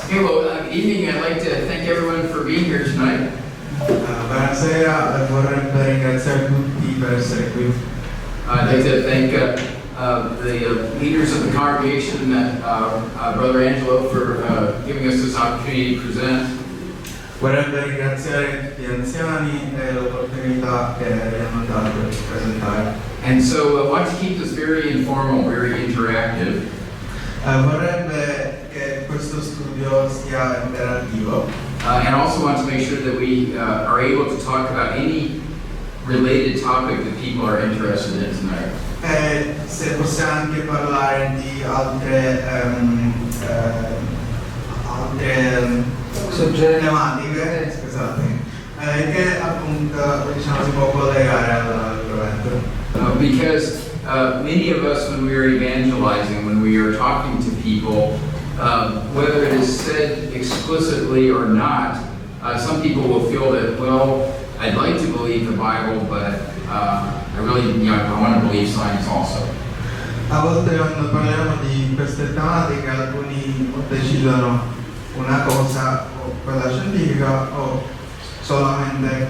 Okay, well, good evening. I'd like to thank everyone for being here tonight. Buonasera, vorrei ringraziare tutti per essere qui. I'd like to thank the leaders of the congregation, Brother Angelo, for giving us this opportunity to present. Vorrei ringraziare tutti gli anziani e l'opportunità che mi hanno dato per presentare. And so I want to keep this very informal, very interactive. Vorrebbe che questo studio sia interattivo. And also want to make sure that we are able to talk about any related topic that people are interested in tonight. E se possiamo anche parlare di altre tematiche, scusate, che appunto diciamo si può collegare all'argomento. Because many of us, when we are evangelizing, when we are talking to people, whether it is said explicitly or not, some people will feel that, well, I'd like to believe the Bible, but I really, I want to believe science also. A volte quando parliamo di queste tematiche alcuni decidono una cosa, o quella scientifica, o solamente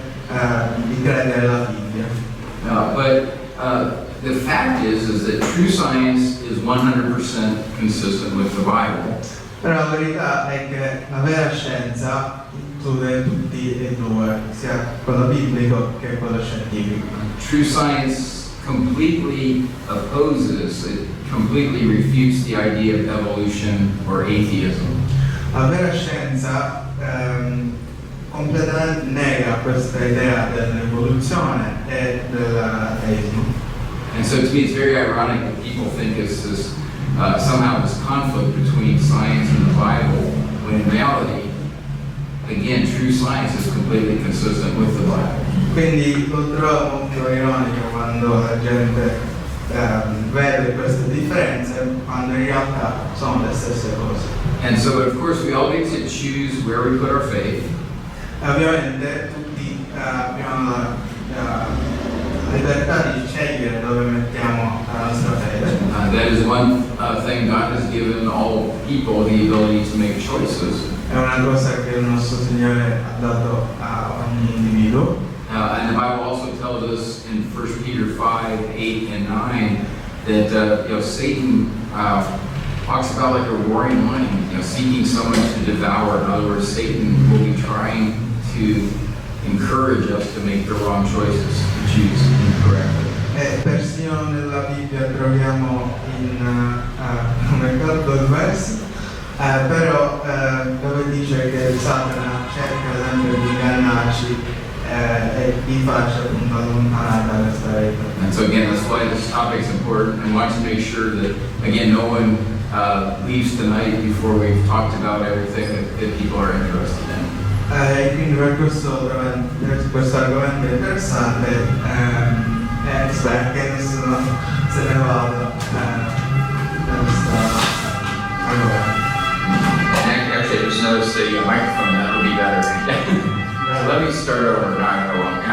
di credere alla Bibbia. But the fact is that true science is 100% consistent with the Bible. Però la verità è che la vera scienza include tutti e due, sia quello biblico che quello scientifico. True science completely opposes, it completely refutes the idea of evolution or atheism. La vera scienza completamente nega questa idea dell'evoluzione e dell'ateismo. And so to me it's very ironic that people think it's this, somehow this conflict between science and the Bible, when in reality, again, true science is completely consistent with the Bible. Quindi lo trovo molto ironico quando la gente vede queste differenze, quando in realtà sono le stesse cose. And so, of course, we all get to choose where we put our faith. Ovviamente tutti abbiamo la libertà di scegliere dove mettiamo la nostra fede. That is one thing God has given all people, the ability to make choices. È una cosa che il nostro Signore ha dato a ogni individuo. And the Bible also tells us in 1 Peter 5, 8, and 9 that Satan talks about like a roaring lion, seeking someone to devour. In other words, Satan will be trying to encourage us to make the wrong choices, to choose incorrectly. E persino nella Bibbia troviamo non ricordo il verso, però dove dice che Satana cerca sempre di ingannarci e di farci appunto allontanare da questa verità. And so again, that's why this topic is important, and want to make sure that, again, no one leaves tonight before we've talked about everything that people are interested in. E quindi per questo argomento è interessante e spero che nessuno se ne vada da questo argomento. Actually, I just noticed the microphone, that would be better. So let me start over. No, I won't.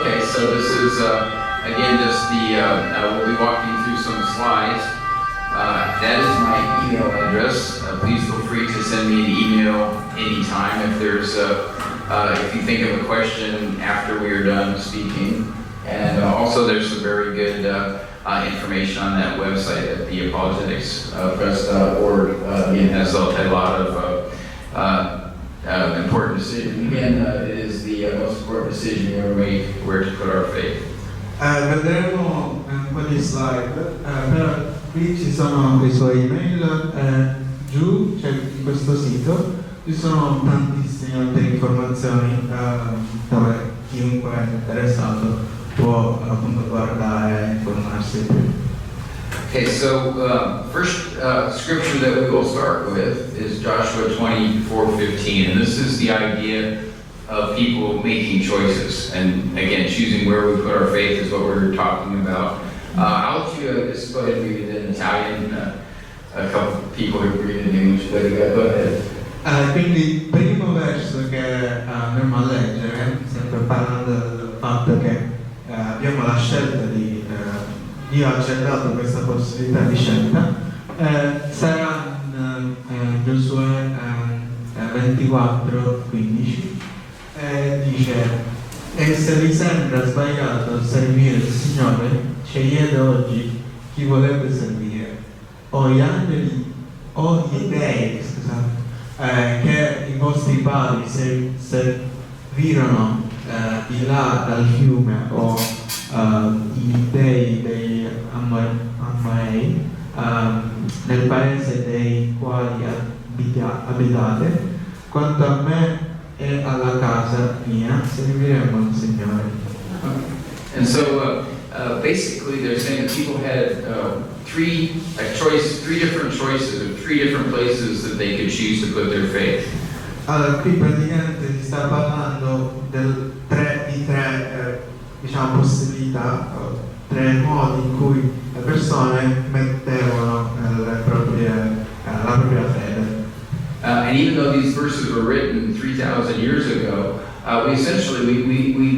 Okay, so this is, again, just we'll be walking through some slides. That is my email address. Please feel free to send me an email anytime if there's if you think of a question after we are done speaking. And also there's some very good information on that website at theapologeticspress.org. It has a lot of important decisions. Again, it is the most important decision we ever made, where to put our faith. Vedremo un po' di slide, però qui ci sono i suoi email, giù c'è questo sito, ci sono tantissime altre informazioni dove chiunque è interessato può appunto guardare e informarsi. Okay, so first scripture that we will start with is Joshua 24:15, and this is the idea of people making choices, and again, choosing where we put our faith is what we're talking about. I'll let you just go ahead and read it in Italian. A couple of people who read it in English, but go ahead. Quindi il primo verso che andremo a leggere, sempre parlando del fatto che abbiamo la scelta di Dio ha accettato questa possibilità di scelta, sarà in Giosuè 24:15, dice: e se vi sembra sbagliato servire il Signore, scegliete oggi chi volete servire, o gli angeli o gli dei, scusate, che i vostri padri servirono di là dal fiume, o i dei dei Amorei nel paese dei quali abitate. Quanto a me e alla casa mia serviremo il Signore. And so basically they're saying that people had three different choices, or three different places that they could choose to put their faith. Allora, qui praticamente si sta parlando di tre diciamo, possibilità, tre modi in cui le persone mettevano la propria fede. And even though these verses were written 3,000 years ago, we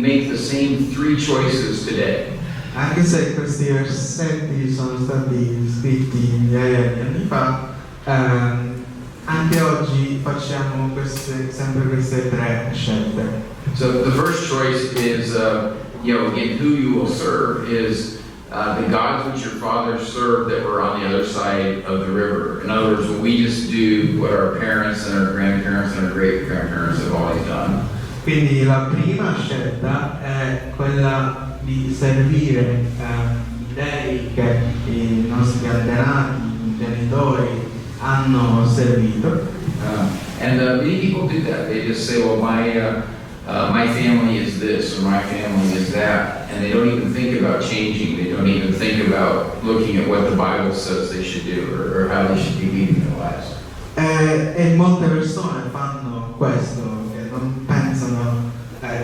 make the same three choices today. Anche se questi versetti sono stati scritti migliaia di anni fa, anche oggi facciamo sempre queste tre scelte. So the first choice is, again, who you will serve is the gods which your fathers served that were on the other side of the river. In other words, when we just do what our parents and our grandparents and our great-grandparents have always done. Quindi la prima scelta è quella di servire i dei che i nostri antenati, i genitori hanno servito. And many people do that. They just say, well, my family is this, or my family is that, and they don't even think about changing. They don't even think about looking at what the Bible says they should do, or how they should be leading their lives. E molte persone fanno questo, che non pensano,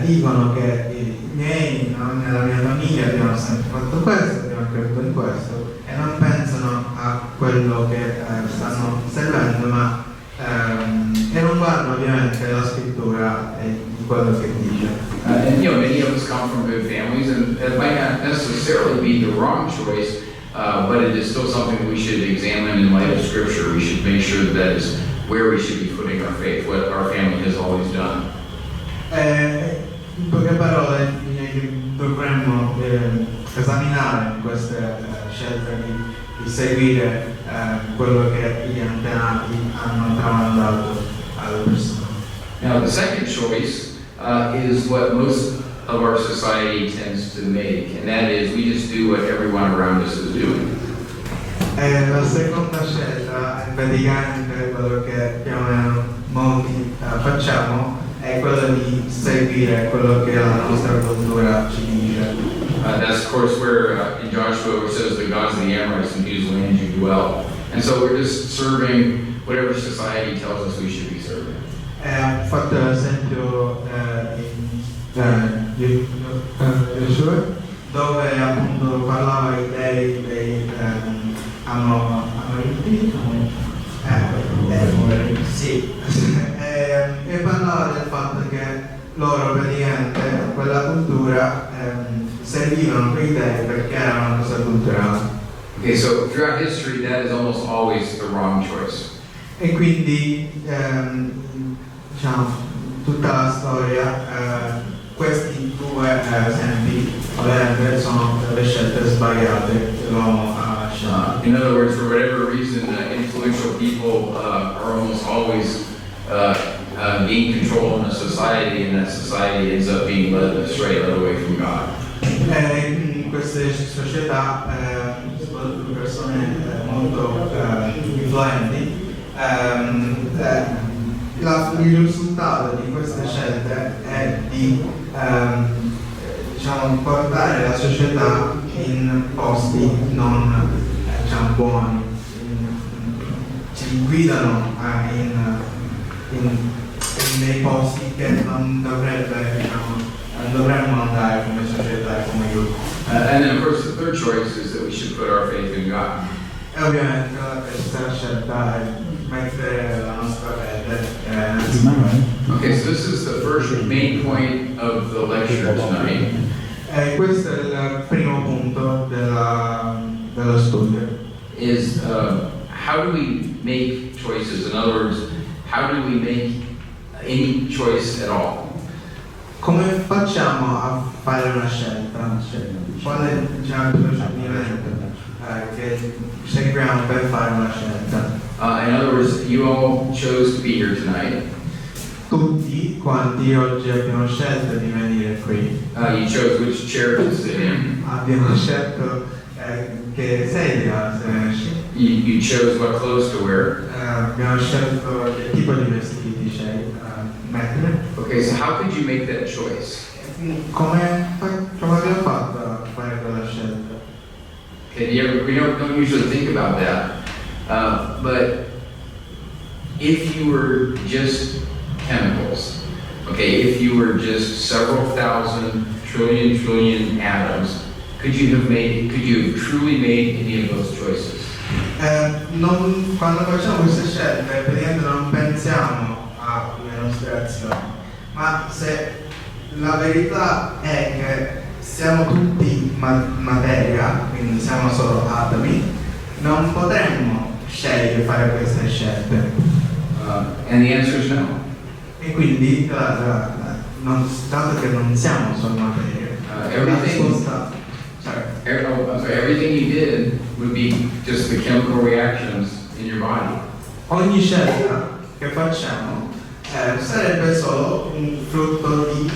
dicono che i miei, no, nella mia famiglia abbiamo sempre fatto questo, abbiamo creduto in questo, e non pensano a quello che stanno seguendo, ma e non guardano ovviamente la scrittura e di quello che dice. And many of us come from good families, and it might not necessarily be the wrong choice, but it is still something that we should examine in light of Scripture. We should make sure that is where we should be putting our faith, what our family has always done. In poche parole, dovremmo esaminare queste scelte di seguire quello che gli antenati hanno tramandato alle persone. Now, the second choice is what most of our society tends to make, and that is we just do what everyone around us is doing. La seconda scelta è praticamente quello che più o meno molti facciamo, è quello di seguire quello che la nostra cultura ci dice. That's of course where in Joshua where it says the gods of the Amorites in whose land you dwell. And so we're just serving whatever society tells us we should be serving. Ha fatto l'esempio in Giosuè, dove appunto parlava i dei Amoriti, sì, e parlava del fatto che loro praticamente quella cultura servivano quei dei perché era una cosa culturale. Okay, so throughout history that is almost always the wrong choice. E quindi diciamo tutta la storia questi due esempi ovviamente sono delle scelte sbagliate che l'uomo ha scelto. In other words, for whatever reason, influential people are almost always being controlled in a society, and that society ends up being led astray, led away from God. In queste società, soprattutto persone molto influenti, il risultato di queste scelte è di diciamo, portare la società in posti non buoni, ci guidano in dei posti che non dovremmo andare come società e come gruppo. And then of course the third choice is that we should put our faith in God. E ovviamente la terza scelta è mettere la nostra fede Okay, so this is the first main point of the lecture tonight. Questo è il primo punto dello studio. Is how do we make choices? In other words, how do we make any choice at all? Come facciamo a fare una scelta? Qual è diciamo, il procedimento che seguiamo per fare una scelta? In other words, you all chose to be here tonight. Tutti quanti oggi abbiamo scelto di venire qui. You chose which chair to sit in. Abbiamo scelto che sedia You chose what clothes to wear. abbiamo scelto che tipo di vestiti mettere. Okay, so how could you make that choice? Come abbiamo fatto a fare quella scelta? Okay, we don't usually think about that, but if you were just chemicals, okay, if you were just several thousand trillion atoms, could you have truly made any of those choices? Quando facciamo queste scelte, praticamente non pensiamo alle nostre azioni, ma se la verità è che siamo tutti materia, quindi siamo solo atomi, non potremmo scegliere fare queste scelte. And the answer is no. E quindi, dato che non siamo solo materia, everything you did would be just the chemical reactions in your body. Ogni scelta che facciamo sarebbe solo un frutto di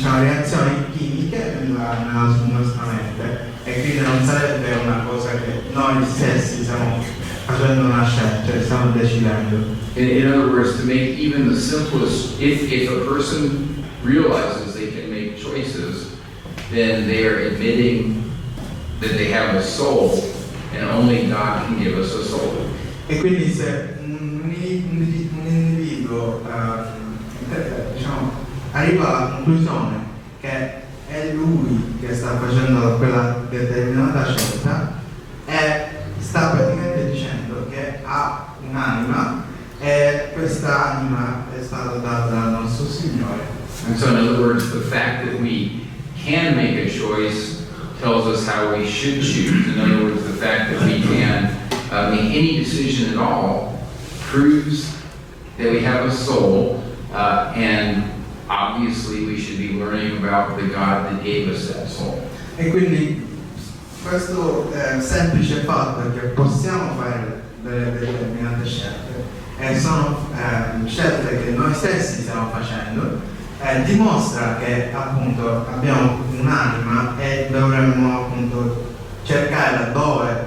reazioni chimiche nella nostra mente e quindi non sarebbe una cosa che noi stessi stiamo facendo una scelta, cioè stiamo decidendo. In other words, to make even the simplest, if a person realizes they can make choices, then they are admitting that they have a soul and only God can give us a soul. E quindi se un individuo arriva alla conclusione che è lui che sta facendo quella determinata scelta e sta praticamente dicendo che ha un'anima e questa anima è stata data dal nostro Signore. And so in other words, the fact that we can make a choice tells us how we should choose. In other words, the fact that we can make any decision at all proves that we have a soul, and obviously we should be learning about the God that gave us that soul. E quindi questo semplice fatto che possiamo fare delle determinate scelte e sono scelte che noi stessi stiamo facendo, dimostra che appunto abbiamo un'anima e dovremmo appunto cercare laddove,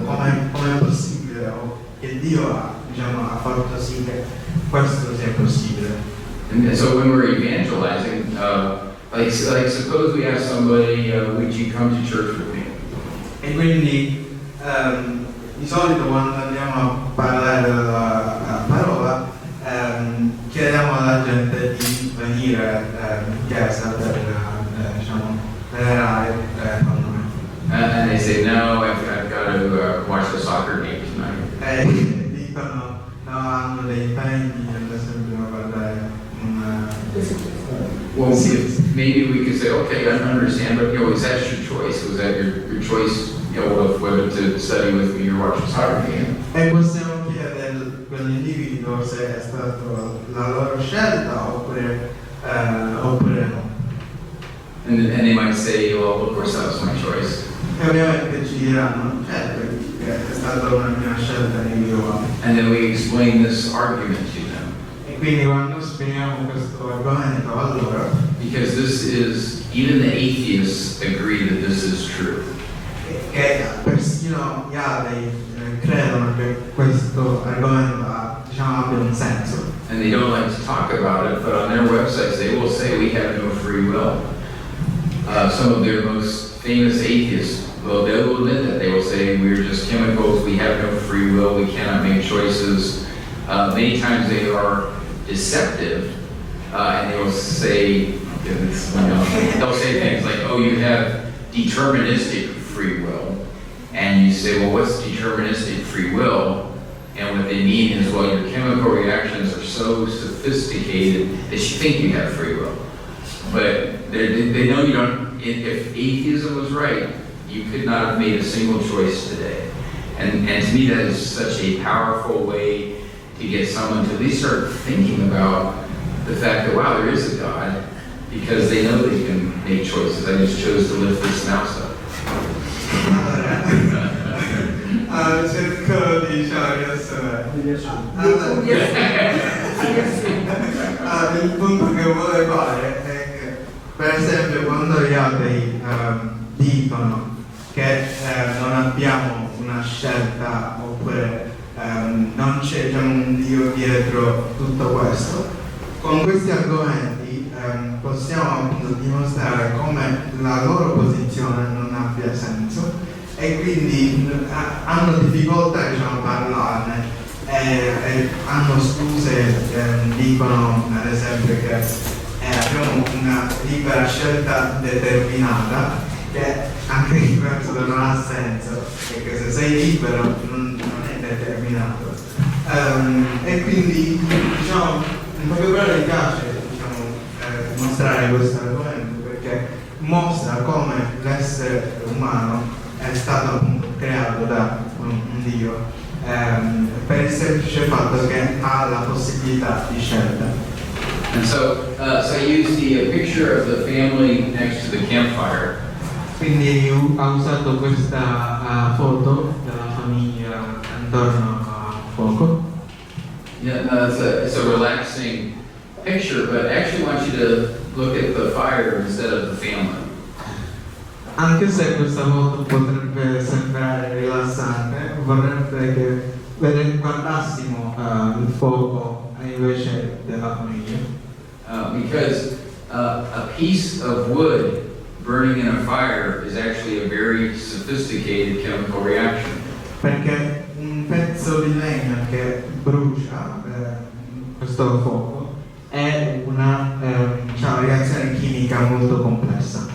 come è possibile o che Dio ha fatto sì che questo sia possibile. And so when we're evangelizing, like suppose we ask somebody, would you come to church with me? E quindi di solito quando andiamo a parlare della parola chiediamo alla gente di venire in chiesa per venerare con noi. And they say, no, I've got to watch the soccer game tonight. E dicono, no, hanno dei impegni, ad esempio a guardare Well, maybe we could say, okay, I understand, but is that your choice? Was that your choice, of whether to study with me or watch the soccer game? E possiamo chiedere quell'individuo se è stata la loro scelta oppure no. And they might say, well, of course that was my choice. E ovviamente ci diranno, certo, che è stata una mia scelta individuale. And then we explain this argument to them. E quindi quando spieghiamo questo argomento a loro, because this is, even the atheists agree that this is true. Che persino gli atei credono che questo argomento abbia un senso. And they don't like to talk about it, but on their websites they will say we have no free will. Some of their most famous atheists, well, they will admit that. They will say we're just chemicals, we have no free will, we cannot make choices. Many times they are deceptive, and they will say, they'll say things like, oh, you have deterministic free will. And you say, well, what's deterministic free will? And what they mean is, well, your chemical reactions are so sophisticated that you think you have free will. But they know you don't. If atheism was right, you could not have made a single choice today. And to me, that is such a powerful way to get someone to at least start thinking about the fact that, wow, there is a God, because they know they can make choices. I just chose to lift this mouse up. Cerco di riassumere. Il punto che vuole fare è che, per esempio, quando gli atei dicono che non abbiamo una scelta, oppure non c'è, diciamo, un Dio dietro tutto questo, con questi argomenti possiamo appunto dimostrare come la loro posizione non abbia senso, e quindi hanno difficoltà, diciamo, a parlarne, e hanno scuse, dicono ad esempio che abbiamo una libera scelta determinata, che anche in questo non ha senso, perché se sei libero non è determinato. E quindi, diciamo, in poche parole mi piace, diciamo, mostrare questo argomento, perché mostra come l'essere umano è stato appunto creato da un Dio, per il semplice fatto che ha la possibilità di scelta. And so I used the picture of the family next to the campfire. Quindi ha usato questa foto della famiglia intorno al fuoco. Yeah, it's a relaxing picture, but I actually want you to look at the fire instead of the family. Anche se questa foto potrebbe sembrare rilassante, vorrebbe che guardassimo il fuoco invece della famiglia. Because a piece of wood burning in a fire is actually a very sophisticated chemical reaction. Perché un pezzo di legno che brucia, questo fuoco, è una reazione chimica molto complessa.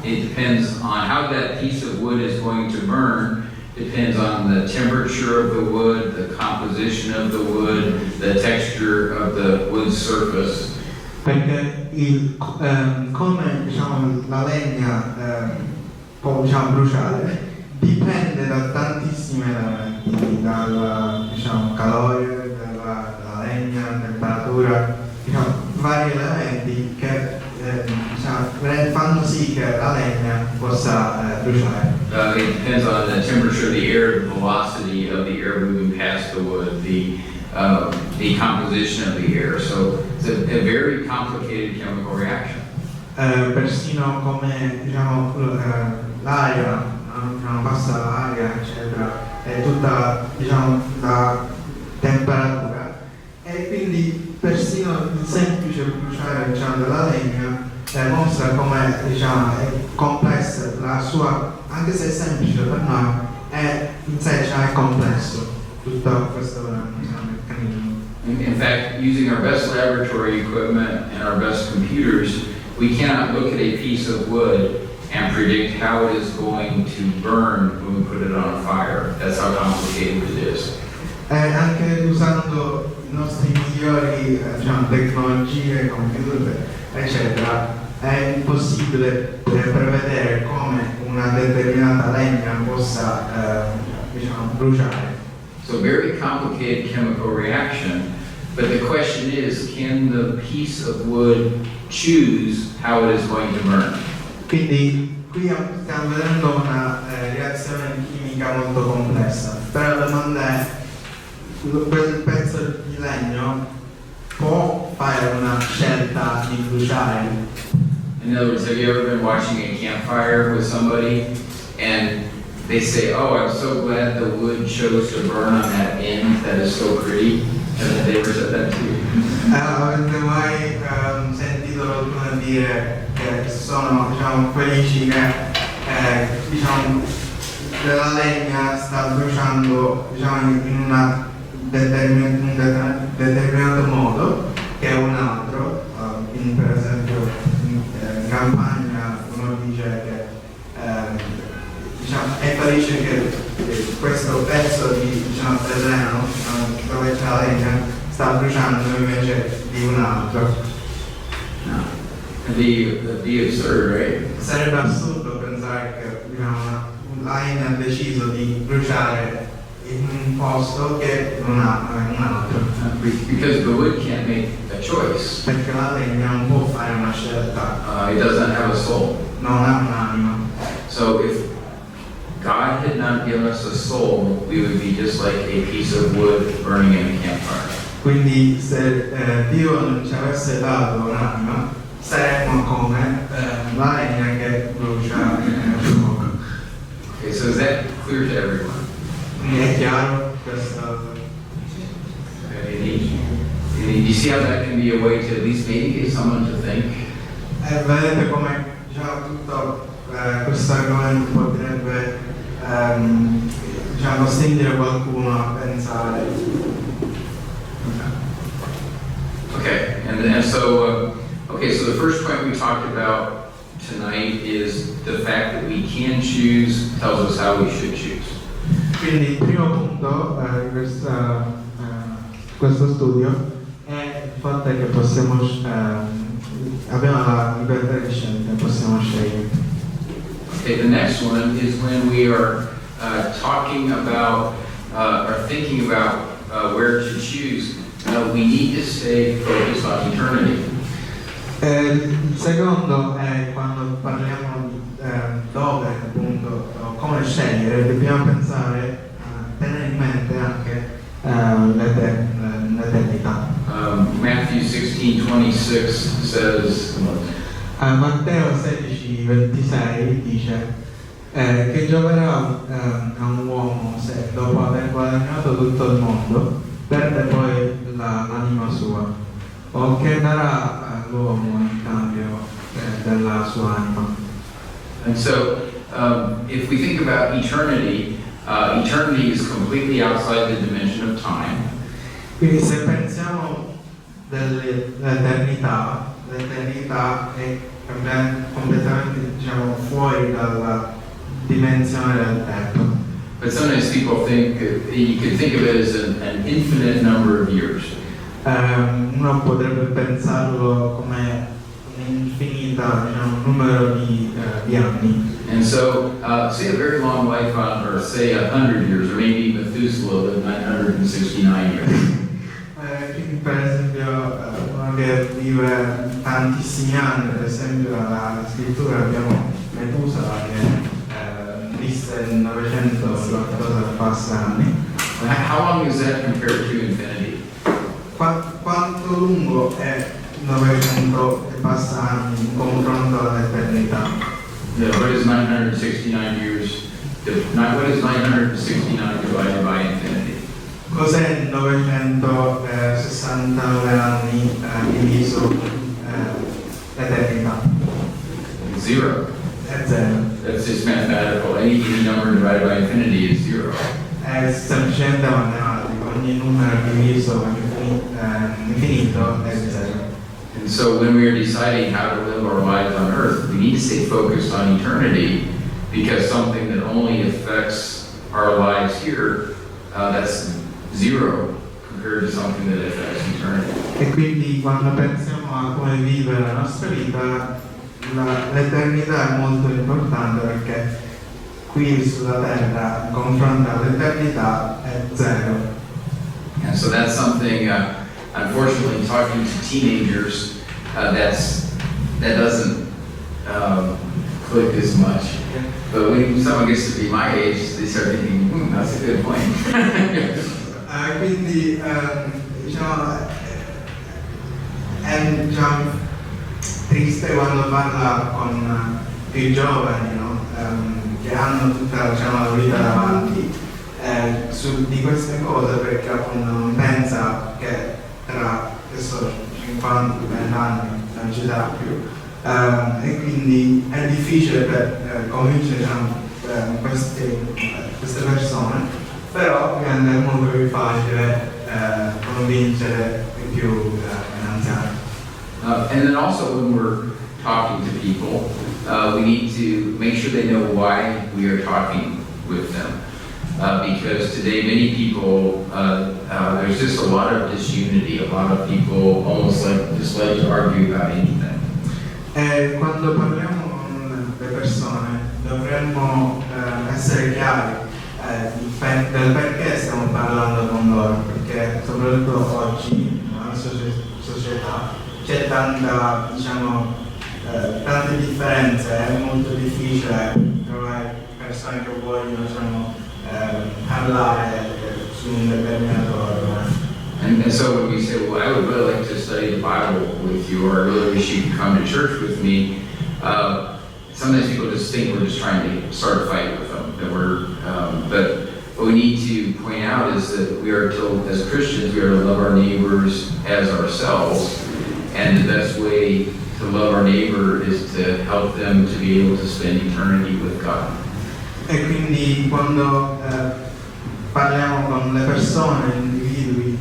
It depends on how that piece of wood is going to burn, depends on the temperature of the wood, the composition of the wood, the texture of the wood surface. Perché come, diciamo, la legna può, diciamo, bruciare dipende da tantissimi elementi, dal, diciamo, calore della legna, temperatura, diciamo, vari elementi che diciamo, fanno sì che la legna possa bruciare. It depends on the temperature of the air, the velocity of the air moving past the wood, the composition of the air. So it's a very complicated chemical reaction. Persino come, diciamo, l'aria, diciamo, passa l'aria, eccetera, è tutta, diciamo, la temperatura, e quindi persino il semplice bruciare, diciamo, della legna mostra come, diciamo, è complessa la sua, anche se è semplice per noi, è in sé, diciamo, è complesso tutto questo, diciamo, meccanismo. In fact, using our best laboratory equipment and our best computers, we cannot look at a piece of wood and predict how it is going to burn when we put it on a fire. That's how complicated it is. Anche usando i nostri migliori, diciamo, tecnologie, computer, eccetera, è impossibile prevedere come una determinata legna possa, diciamo, bruciare. So very complicated chemical reaction, but the question is, can the piece of wood choose how it is going to burn? Quindi qui stiamo vedendo una reazione chimica molto complessa, però la domanda è, quel pezzo di legno può fare una scelta di bruciare? In other words, have you ever been watching a campfire with somebody and they say, oh, I'm so glad the wood chose to burn on that end, that is so pretty? Have they ever said that to you? Avete mai sentito qualcuno dire che sono, diciamo, felici che, diciamo, la legna sta bruciando, diciamo, in un determinato modo che è un altro? Per esempio in campagna uno dice che, diciamo, è felice che questo pezzo di, diciamo, terreno dove c'è la legna sta bruciando invece di un altro. No. It'd be absurd, right? Sarebbe assurdo pensare che, diciamo, l'AIN ha deciso di bruciare in un posto che non ha in un altro. Because the wood can't make a choice. Perché la legna non può fare una scelta, It doesn't have a soul. non ha un'anima. So if God had not given us a soul, we would be just like a piece of wood burning in a campfire. Quindi se Dio non ci avesse dato un'anima, saremmo come la legna che brucia nel fuoco. Okay, so is that clear to everyone? Quindi è chiaro questo? Okay, you see how that can be a way to at least maybe get someone to think? Vedete come già tutto questo argomento potrebbe diciamo spingere qualcuno a pensare. Okay, and so so the first point we talked about tonight is the fact that we can choose tells us how we should choose. Quindi il primo punto di questo studio è il fatto che possiamo abbiamo la libertà di scelta, possiamo scegliere. Okay, the next one is when we are talking about or thinking about where to choose. We need to stay focused on eternity. Il secondo è quando parliamo di dove, appunto, o come scegliere, dobbiamo pensare, tenere in mente anche l'eternità. Matthew 16:26 says, Matteo 16:26 dice che gioverà a un uomo se dopo aver guadagnato tutto il mondo perde poi l'anima sua, o che darà all'uomo in cambio della sua anima. and so if we think about eternity, eternity is completely outside the dimension of time. Quindi se pensiamo dell'eternità, l'eternità è completamente, diciamo, fuori dalla dimensione del tempo. But sometimes people think you could think of it as an infinite number of years. Uno potrebbe pensarlo come un'infinita, diciamo, numero di anni. And so, say a very long life on Earth, say 100 years, or maybe Methuselah lived 969 years. Quindi per esempio uno che vive tantissimi anni, per esempio la scrittura abbiamo Metusa che visse 900 qualcosa passa anni. How long is that compared to infinity? Quanto lungo è 900 e passa anni in confronto all'eternità? What is 969 years? What is 969 divided by infinity? Cos'è 969 anni diviso l'eternità? Zero. È zero. That's just mathematical. Any number divided by infinity is zero. È semplicemente matematico, ogni numero diviso infinito è zero. And so when we are deciding how to live our lives on earth, we need to stay focused on eternity, because something that only affects our lives here, that's zero compared to something that affects eternity. E quindi quando pensiamo a come vivere la nostra vita, l'eternità è molto importante, perché qui sulla terra in confronto all'eternità è zero. And so that's something, unfortunately, talking to teenagers, that doesn't click as much. But when someone gets to be my age, they start thinking, that's a good point. Quindi diciamo, è diciamo, triste quando parla con i giovani, no? Che hanno tutta, diciamo, la vita davanti di queste cose, perché appunto non pensa che tra 50-20 anni non ci sarà più, e quindi è difficile per convincere, diciamo, queste persone, però ovviamente è molto più facile convincere i più anziani. And then also when we're talking to people, we need to make sure they know why we are talking with them. Because today many people, there's just a lot of disunity, a lot of people almost just like to argue about anything. Quando parliamo con le persone dovremmo essere chiari del perché stiamo parlando con loro, perché soprattutto oggi nella nostra società c'è tanta, diciamo, tante differenze, è molto difficile trovare persone che vogliono, diciamo, parlare su un determinato ordine. And so when we say, well, I would really like to study the Bible with you, or I really wish you could come to church with me, sometimes people just think we're just trying to start a fight with them. That but what we need to point out is that we are told, as Christians, we are to love our neighbors as ourselves, and the best way to love our neighbor is to help them to be able to spend eternity with God. E quindi quando parliamo con le persone, gli individui,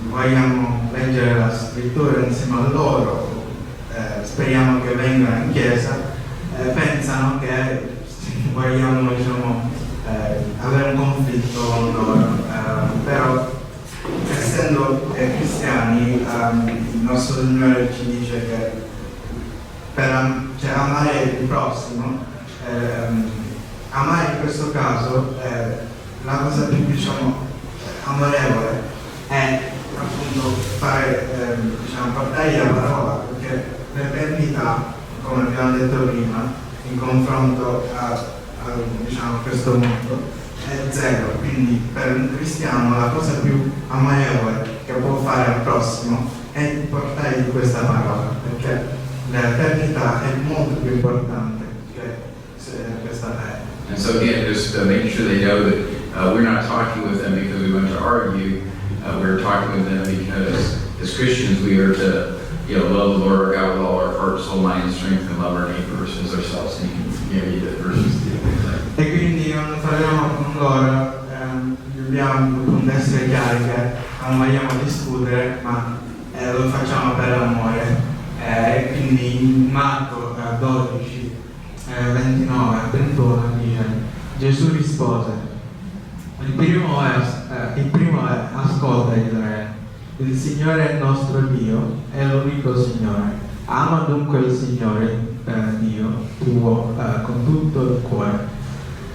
vogliamo leggere la scrittura insieme a loro, speriamo che vengano in chiesa, pensano che vogliamo, diciamo, avere un conflitto con loro, però essendo cristiani il nostro Signore ci dice che per amare il prossimo, amare in questo caso la cosa più, diciamo, amorevole è appunto portare la parola, perché l'eternità, come abbiamo detto prima, in confronto a diciamo, questo mondo è zero, quindi per un cristiano la cosa più amorevole che può fare al prossimo è portare questa parola, perché l'eternità è molto più importante che questa terra. And so again, just making sure they know that we're not talking with them because we want to argue. We're talking with them because as Christians we are to, love the Lord our God with all our heart, soul, mind, and strength, and love our neighbors as ourselves. And you can read that verses too. E quindi quando parliamo con loro dobbiamo appunto essere chiari che non vogliamo discutere, ma lo facciamo per amore. E quindi in Marco 12, 29 a 31 dice: Gesù rispose, il primo è ascolta Israele, il Signore è il nostro Dio, è l'unico Signore. Ama dunque il Signore Dio tuo con tutto il cuore,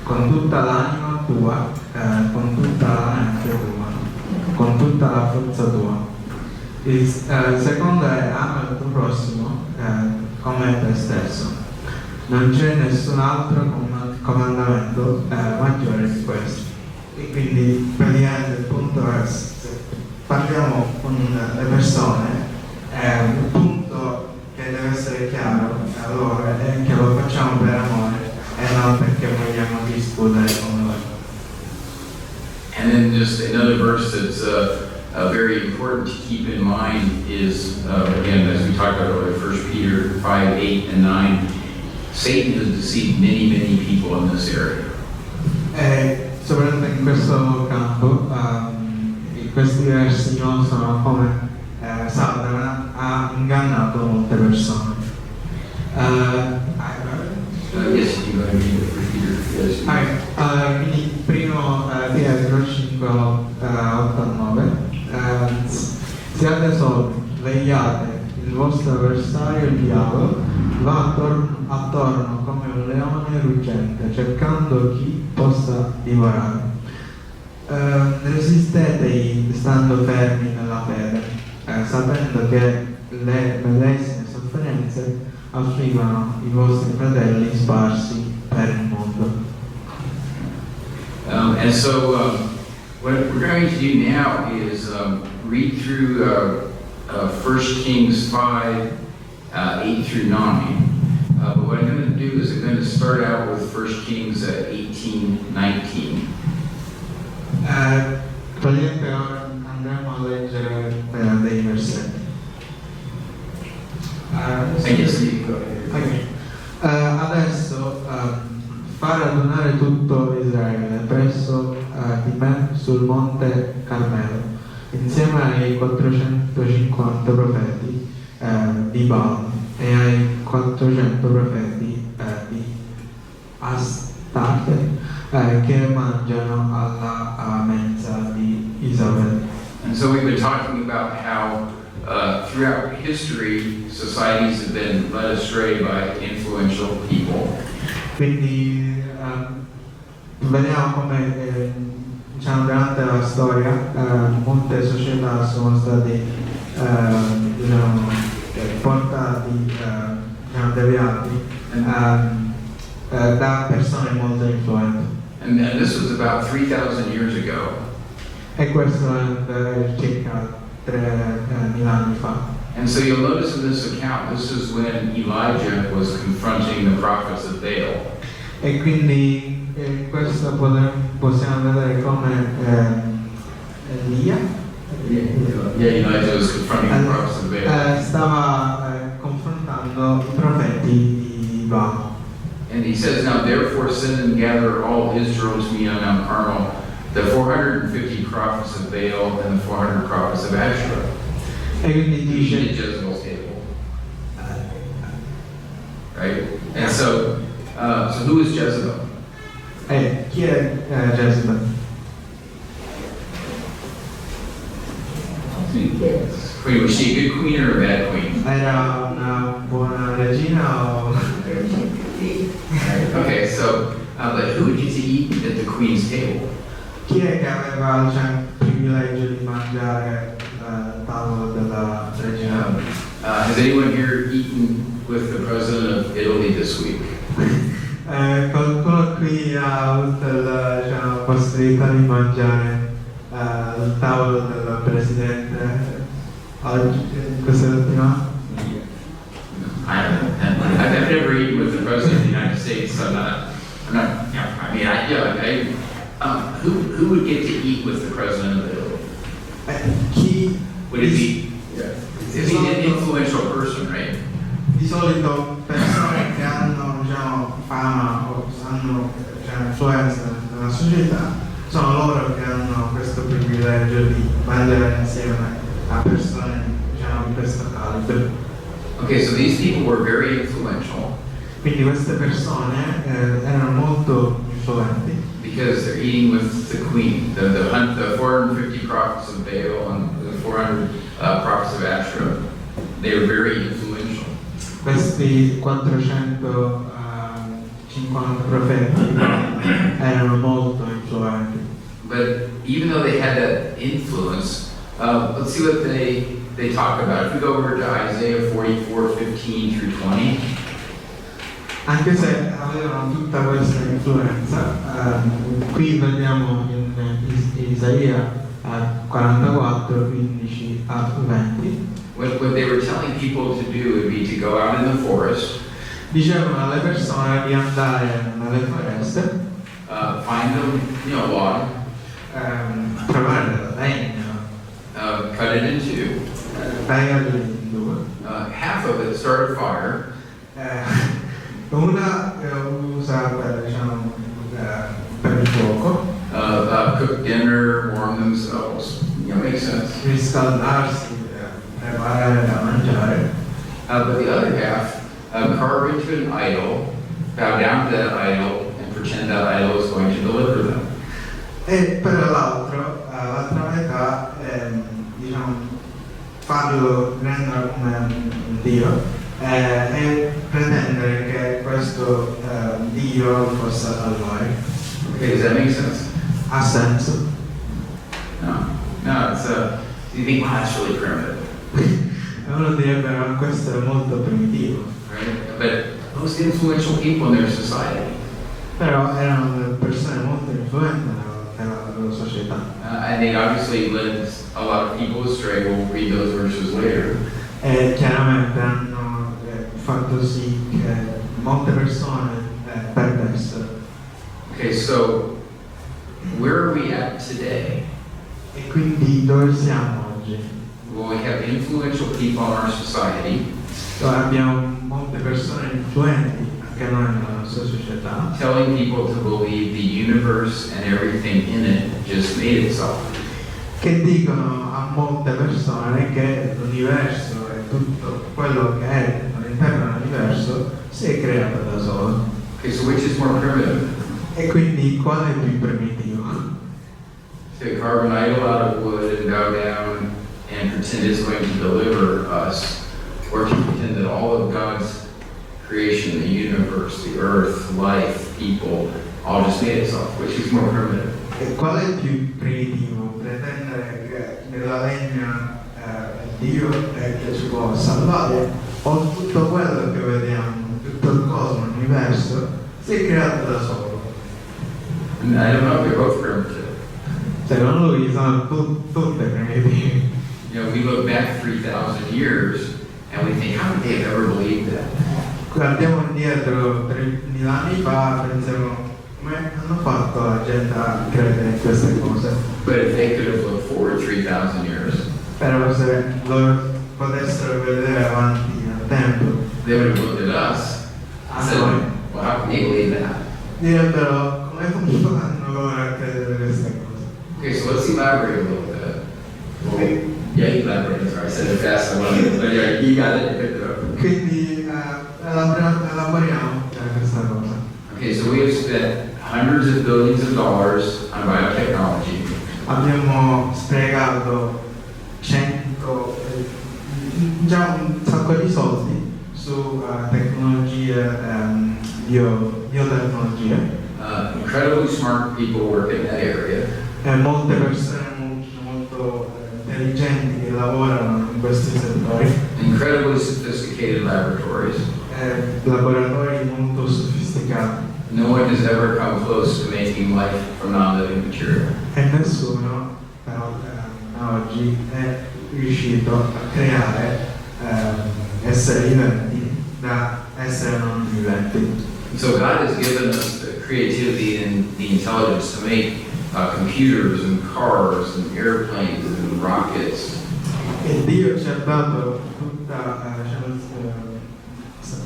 con tutta l'anima tua, con tutta la mente tua, con tutta la forza tua. Il secondo è ama il tuo prossimo come te stesso. Non c'è nessun altro comandamento maggiore di questo. E quindi praticamente il punto è, se parliamo con le persone, un punto che deve essere chiaro a loro è che lo facciamo per amore e non perché vogliamo discutere con loro. And then just another verse that's very important to keep in mind is, again, as we talked about earlier, 1 Peter 5, 8, and 9, Satan has deceived many, many people in this area. Soprattutto in questo campo, questi versi non sono come Satana ha ingannato molte persone. Yes, you want to read it for Peter? Yes. Quindi primo Pietro 5, 8 a 9. Siate sobri, vegliate, il vostro avversario il diavolo va attorno come un leone ruggente, cercando chi possa divorare. Resistetegli stando fermi nella fede, sapendo che le medesime sofferenze affliggono i vostri fratelli sparsi per il mondo. And so what we're going to do now is read through 1 Kings 5, 8 through 9. But what I'm going to do is I'm going to start out with 1 Kings 18, 19. Praticamente ora andremo a leggere dei versetti. Adesso fare radunare tutto Israele presso di me sul monte Carmelo, insieme ai 450 profeti di Baal e ai 400 profeti di Astarte che mangiano alla mensa di Isabel. And so we've been talking about how throughout history societies have been led astray by influential people. Quindi vediamo come diciamo, durante la storia molte società sono state diciamo, portati, diciamo, deviati da persone molto influenti. And this was about 3,000 years ago. E questo è circa 3.000 anni fa. And so you'll notice in this account, this is when Elijah was confronting the prophets of Baal. E quindi questo possiamo vedere come Elia Elijah was confronting the prophets of Baal. stava confrontando i profeti di Baal. And he says, now therefore send and gather all Israel to me on Mount Carmel, the 450 prophets of Baal and the 400 prophets of Asherah. E quindi dice At Jezebel's table. Right? And so who is Jezebel? chi è Jezebel? Queen, was she a good queen or a bad queen? Era una buona regina o... Okay, so, but who would get to eat at the queen's table? Chi è che aveva il privilegio di mangiare al tavolo della regina? Has anyone here eaten with the president of Italy this week? Qualcuno qui ha avuto la possibilità di mangiare al tavolo del presidente oggi, questa settimana? I've never eaten with the president of the United States, so who would get to eat with the president of Italy? Chi Would it be? Is he an influential person, right? di solito persone che hanno fama o hanno influenza nella società sono loro che hanno questo privilegio di mangiare insieme a persone di questo calibro. Okay, so these people were very influential Quindi queste persone erano molto influenti because they're eating with the queen, the 450 prophets of Baal and the 400 prophets of Asherah. They were very influential. questi 450 profeti erano molto influenti. But even though they had that influence, let's see what they talk about. If we go over to Isaiah 44:15 through 20. Anche se avevano tutta questa influenza, qui vediamo in Isaia 44, 15 a 20. What they were telling people to do would be to go out in the forest, Dicevano alle persone di andare nelle foreste, find them, log, trovare della legna, cut it in two. tagliarli in due. Half of it start a fire, Una usa per il fuoco, cook dinner, warm themselves. Makes sense. riscaldarsi, preparare da mangiare. But the other half, carve into an idol, bow down to that idol, and pretend that idol is going to deliver them. E per l'altra metà, farlo rendere come un dio e pretendere che questo dio possa salvare. Okay, does that make sense? Ha senso? No, it's you think, wow, that's really primitive, E uno direbbe ma questo è molto primitivo, right? But most influential people in their society, però erano delle persone molto influenti nella loro società. and they obviously led a lot of people astray. We'll read those verses later. E chiaramente hanno fatto sì che molte persone perdessero. Okay, so where are we at today? E quindi dove siamo oggi? Well, we have influential people in our society Dove abbiamo molte persone influenti anche noi nella nostra società telling people to believe the universe and everything in it just made itself. che dicono a molte persone che l'universo e tutto quello che è all'interno dell'universo si è creato da solo. Okay, so which is more primitive? E quindi qual è più primitivo? To carve an idol out of wood and bow down and pretend it's going to deliver us, or to pretend that all of God's creation, the universe, the earth, life, people, all just made itself, which is more primitive. E qual è più primitivo? Pretendere che nella legna Dio è che ci può salvare, o tutto quello che vediamo, tutto il cosmo, l'universo, si è creato da solo? And I don't know, they're both primitive. Secondo lui sono tutte primitivi. You know, we look back 3,000 years and we think, how could they have ever believed that? Guardiamo indietro 3.000 anni fa, pensiamo come hanno fatto la gente a credere in queste cose. But if they could have looked forward 3,000 years, Però se loro potessero vedere avanti nel tempo, they would have looked at us and said, well, how can they believe that? direbbero come fanno loro a credere queste cose. Okay, so let's elaborate a little bit. Okay. Yeah, elaborate. Sorry, I said it fast. I wanted to, but yeah, you got it. You picked it up. Quindi elaboriamo questa cosa. Okay, so we have spent hundreds of billions of dollars on biotechnology. Abbiamo sprecato già un sacco di soldi su tecnologie, biotecnologie. Incredibly smart people work in that area. Molte persone molto intelligenti che lavorano in questi settori. Incredibly sophisticated laboratories. Laboratori molto sofisticati. No one has ever come close to making life from non-living material. E nessuno però oggi è riuscito a creare esseri viventi da esseri non viventi. So God has given us the creativity and the intelligence to make computers and cars and airplanes and rockets. E Dio ci ha dato tutta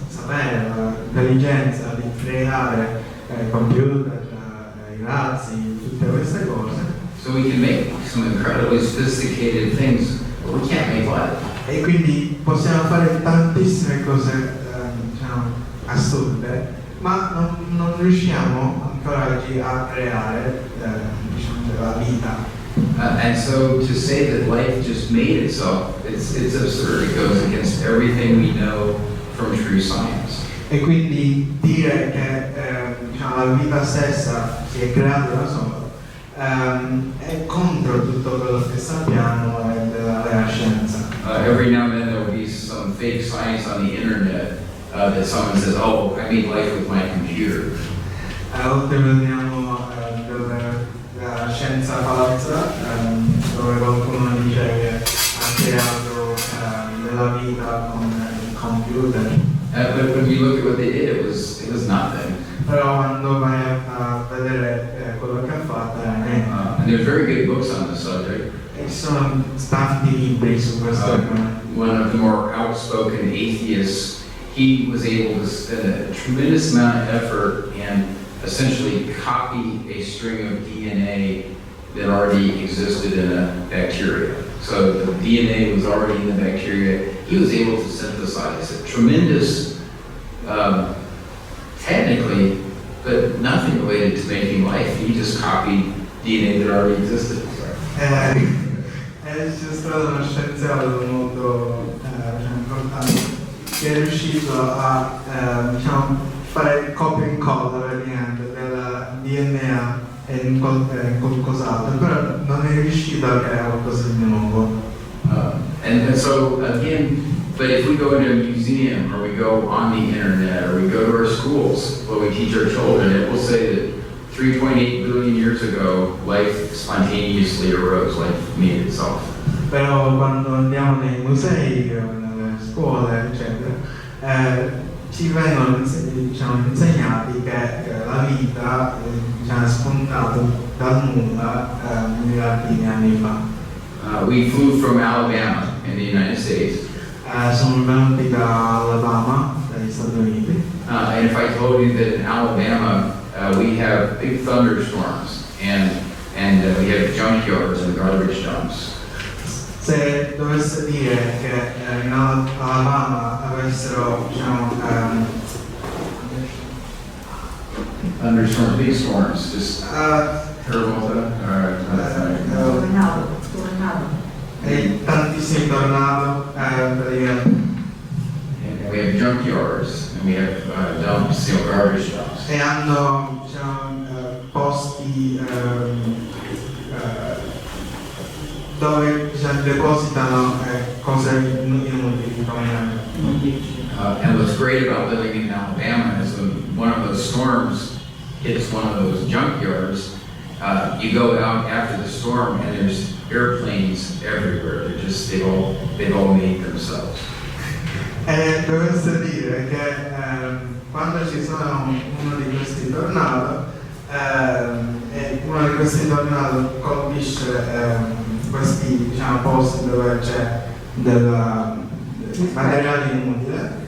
sapere, l'intelligenza di creare computer, i razzi, tutte queste cose. So we can make some incredibly sophisticated things, but we can't make life. E quindi possiamo fare tantissime cose assurde, ma non riusciamo ancora oggi a creare la vita. And so to say that life just made itself, it's absurd. It goes against everything we know from true science. E quindi dire che la vita stessa si è creata da sola è contro tutto quello che sappiamo della vera scienza. Every now and then there will be some fake science on the internet that someone says, oh, I made life with my computer. A volte vediamo della scienza falsa dove qualcuno dice che ha creato della vita con il computer. But when you look at what they did, it was nothing. Però quando vai a vedere quello che ha fatto è niente. And there's very good books on the subject. E ci sono tanti libri su questo tema. One of the more outspoken atheists, he was able to spend a tremendous amount of effort and essentially copy a string of DNA that already existed in a bacteria. So the DNA was already in the bacteria. He was able to synthesize it. Tremendous, technically, but nothing related to making life. He just copied DNA that already existed. C'è stato uno scienziato molto importante che è riuscito a fare copia e incolla praticamente del DNA in qualcos'altro, però non è riuscito a creare qualcosa di nuovo. And so again, but if we go into a museum or we go on the internet or we go to our schools where we teach our children, it will say that 3.8 billion years ago, life spontaneously arose, life made itself. Però quando andiamo nei musei, nelle scuole, eccetera, ci vengono insegnati che la vita è spuntata dal nulla miliardi di anni fa. We flew from Alabama in the United States. Sono venuti da Alabama, dagli Stati Uniti. And if I told you that in Alabama we have big thunderstorms and we have junkyards and garbage dumps. Se dovesse dire che in Alabama avessero, thunderstorms, big storms, just terrible. E tantissimi tornado, And we have junkyards, and we have dumps, garbage dumps. E hanno diciamo, posti dove diciamo, depositano cose inutili and what's great about living in Alabama is when one of those storms hits one of those junkyards, you go out after the storm and there's airplanes everywhere. They've all made themselves. E dovreste dire che quando ci sono uno di questi tornado e uno di questi tornado colpisce questi diciamo, posti dove c'è del materiale inutile,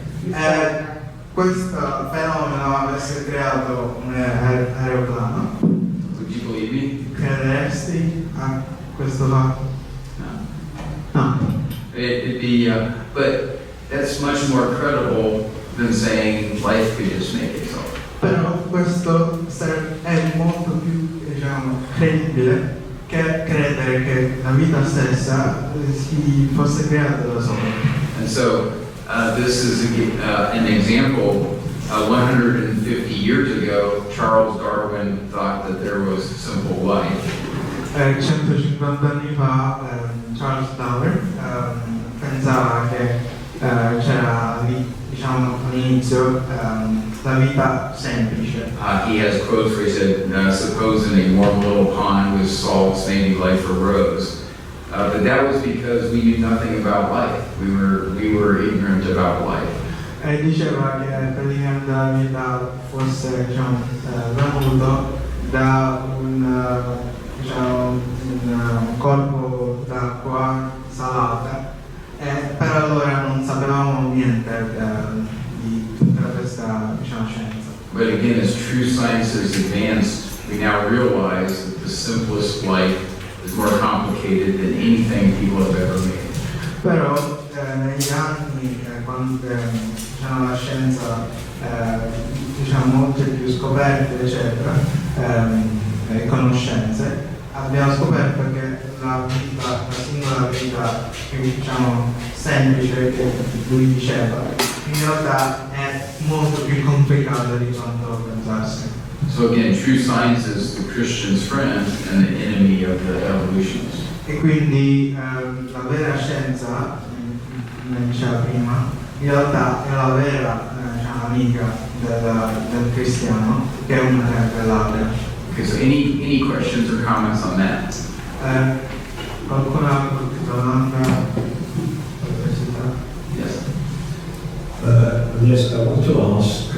questo fenomeno avesse creato un aeroplano. Would you believe me? Crederesti a questo fatto? No. It'd be, but that's much more credible than saying life could just make itself. Però questo è molto più diciamo, credibile che credere che la vita stessa si fosse creata da sola. And so this is an example. 150 years ago, Charles Darwin thought that there was simple life. 150 anni fa Charles Darwin pensava che c'era lì, diciamo, all'inizio la vita semplice. He has quotes where he said, suppose in a warm little pond with salts, maybe life arose. But that was because we knew nothing about life. We were ignorant about life. E diceva che praticamente la vita fosse diciamo, venuto da diciamo, un corpo d'acqua salata, per allora non sapevamo niente di tutta questa diciamo, scienza. But again, as true science has advanced, we now realize that the simplest life is more complicated than anything people have ever made. Però negli anni, quando diciamo, la scienza diciamo, molte più scoperte, eccetera, e conoscenze, abbiamo scoperto che la singola vita più diciamo, semplice che lui diceva, in realtà è molto più complicata di quanto pensassi. So again, true science is the Christian's friend and the enemy of the evolutionists. E quindi la vera scienza, come diceva prima, in realtà è la vera diciamo, amica del cristiano, che è una dell'altra. Okay, so any questions or comments on that? Qualcun altro domanda? Yes. Yes, I want to ask,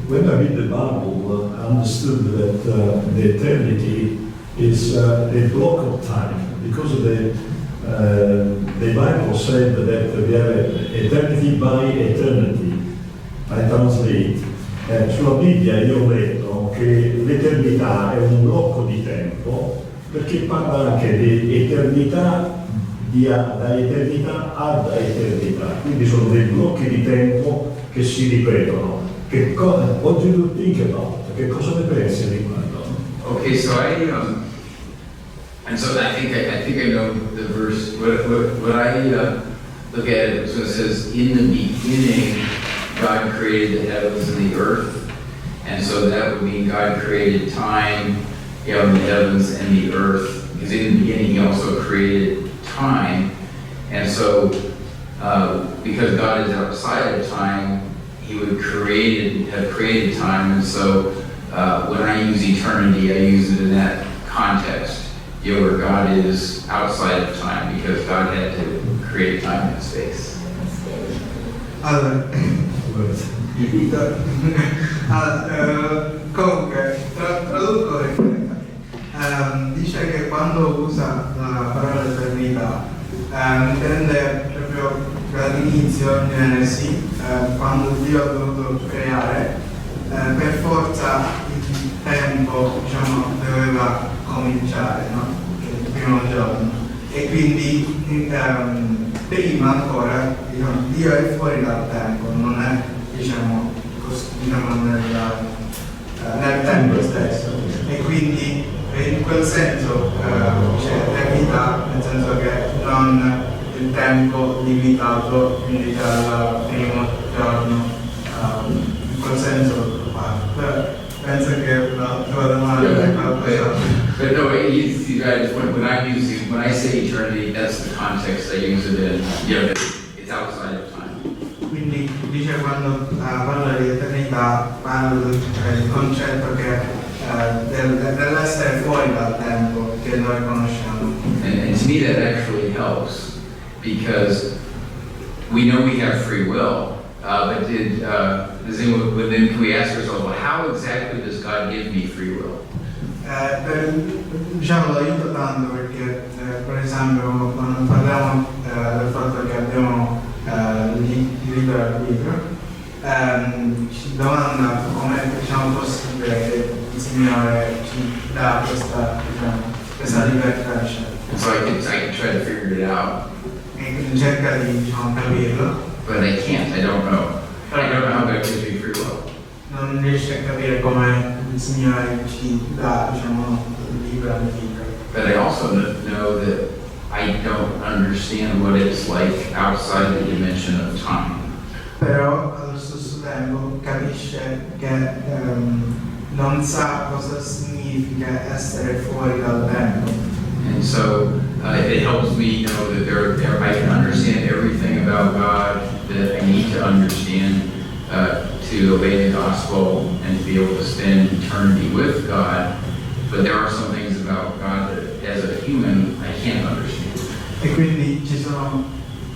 when I read the Bible, I understood that the eternity is a block of time, because the Bible said that we have eternity by eternity. I translate. Sulla Bibbia io ho letto che l'eternità è un blocco di tempo, perché parla anche di eternità, da eternità ad eternità, quindi sono dei blocchi di tempo che si ripetono. What do you think about? Che cosa ne pensi riguardo? Okay, so and so I think I know the verse. What I look at it, so it says, "In the beginning, God created the heavens and the earth," and so that would mean God created time, the heavens and the earth. Because in the beginning, He also created time, and so because God is outside of time, He would have created time, and so when I use eternity, I use it in that context. Where God is outside of time because God had to create time and space. Allora, comunque, traduco dice che quando usa la parola eternità intende proprio dall'inizio, in Genesi, quando Dio ha dovuto creare, per forza il tempo diciamo, doveva cominciare, no? Il primo giorno. E quindi prima ancora diciamo, Dio è fuori dal tempo, non è diciamo, nel tempo stesso. E quindi in quel senso c'è eternità, nel senso che non il tempo limitato, quindi dal primo giorno questo senso lo fa. Penso che la tua domanda è qualcosa. But no, you guys, when I say eternity, that's the context I use it in. It's outside of time. Quindi dice quando parla di eternità, parla del concetto che dell'essere fuori dal tempo che noi conosciamo. And to me that actually helps because we know we have free will. But then can we ask ourselves, well, how exactly does God give me free will? Diciamo l'aiuta tanto perché, per esempio, quando parliamo del fatto che abbiamo libero arbitrio, ci domanda come diciamo, possibile che il Signore ci dà questa libertà di scelta. So I can try to figure it out. E cerca di capirlo. But I can't, I don't know. I don't know how God gives me free will. Non riesce a capire come il Signore ci dà, libera arbitrio. But I also know that I don't understand what it's like outside the dimension of time. Però allo stesso tempo capisce che non sa cosa significa essere fuori dal tempo. And so it helps me know that I can understand everything about God that I need to understand to obey the gospel and to be able to spend eternity with God. But there are some things about God that, as a human, I can't understand. E quindi ci sono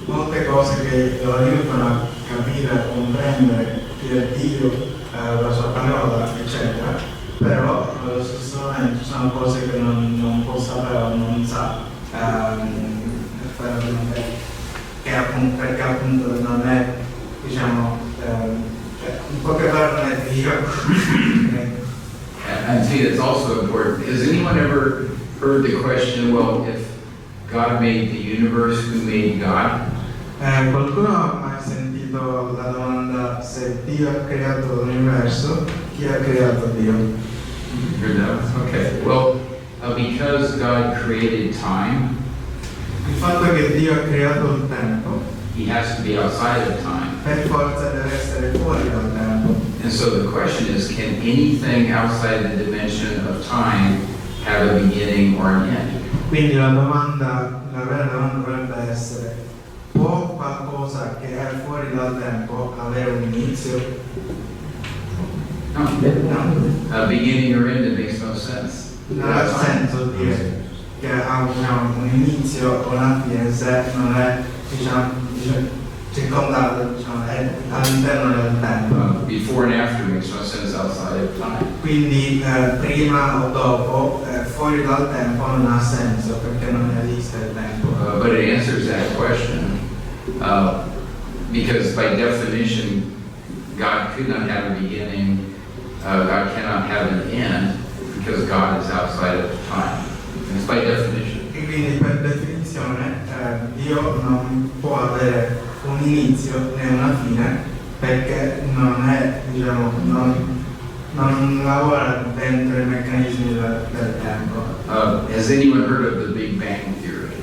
molte cose che lo aiutano a capire, a comprendere chi è Dio, la sua parola, eccetera. Però allo stesso momento ci sono cose che non può sapere o non sa, perché appunto non è, in poche parole non è Dio. And see, that's also important. Has anyone ever heard the question, well, if God made the universe, who made God? Qualcuno ha mai sentito la domanda se Dio ha creato l'universo, chi ha creato Dio? Heard that? Okay. Well, because God created time, Il fatto che Dio ha creato il tempo, He has to be outside of time. per forza deve essere fuori dal tempo. And so the question is, can anything outside the dimension of time have a beginning or an end? Quindi la vera domanda dovrebbe essere: può qualcosa che è fuori dal tempo avere un inizio? No. No. Beginning or end, it makes no sense. Non ha senso dire che ha un inizio o una fine se non è circondato, è all'interno del tempo. Before and after makes no sense outside of time. Quindi prima o dopo, fuori dal tempo non ha senso perché non esiste il tempo. But it answers that question because by definition, God could not have a beginning, God cannot have an end because God is outside of time. It's by definition. E quindi per definizione Dio non può avere un inizio né una fine perché non è, non lavora dentro i meccanismi del tempo. Has anyone heard of the Big Bang Theory?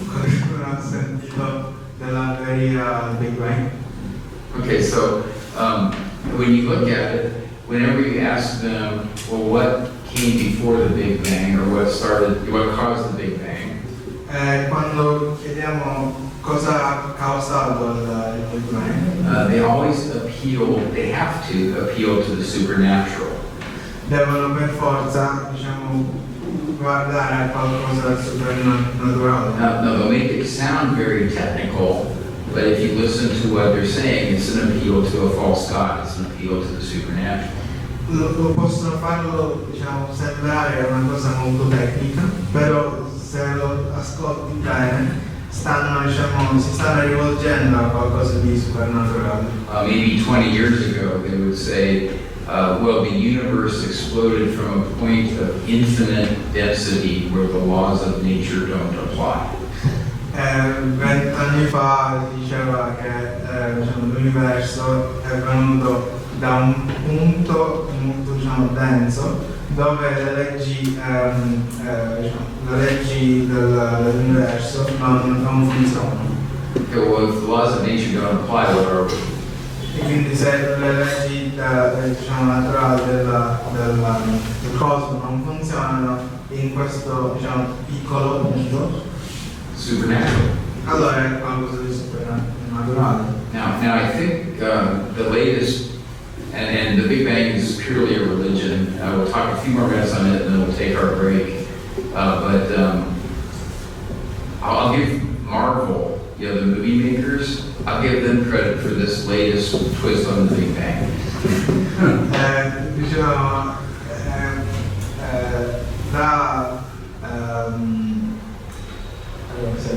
Qualcuno ha sentito della teoria del Big Bang? Okay, so when you look at it, whenever you ask them, well, what came before the Big Bang, or what caused the Big Bang? Quando chiediamo cosa ha causato il Big Bang, they have to appeal to the supernatural. devono per forza, guardare a qualcosa del supernaturale. No, they'll make it sound very technical, but if you listen to what they're saying, it's an appeal to a false god, it's an appeal to the supernatural. Lo possono farlo, sembrare una cosa molto tecnica, però se lo ascolti bene, si stanno rivolgendo a qualcosa di supernaturale. Maybe 20 years ago, they would say, well, the universe exploded from a point of infinite density where the laws of nature don't apply. 20 anni fa diceva che l'universo è venuto da un punto molto denso dove le leggi dell'universo non funzionano. Okay, well, if the laws of nature don't apply, what are we? E quindi se le leggi vita diciamo, naturale del cosmo non funzionano in questo diciamo, piccolo mondo, Supernatural. allora è qualcosa di supernaturale. Now I think the latest, and the Big Bang is purely a religion. We'll talk a few more minutes on it, and then we'll take our break. But I'll give Marvel, the movie makers, I'll give them credit for this latest twist on the Big Bang. Diciamo,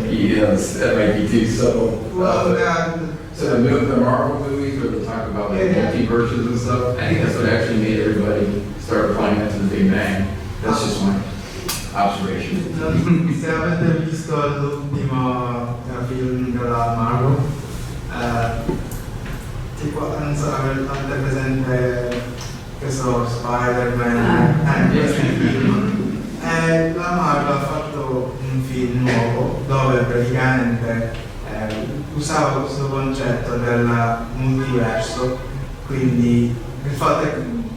Yes, that might be too subtle. well, So the Marvel movies where they talk about like multiverses and stuff, I think that's what actually made everybody start applying that to the Big Bang. That's just my observation. se avete visto l'ultimo film della Marvel, tipo, non so, avete presente, che so, Spider-Man, questi film. La Marvel ha fatto un film nuovo dove praticamente usava questo concetto del multiverso, quindi il fatto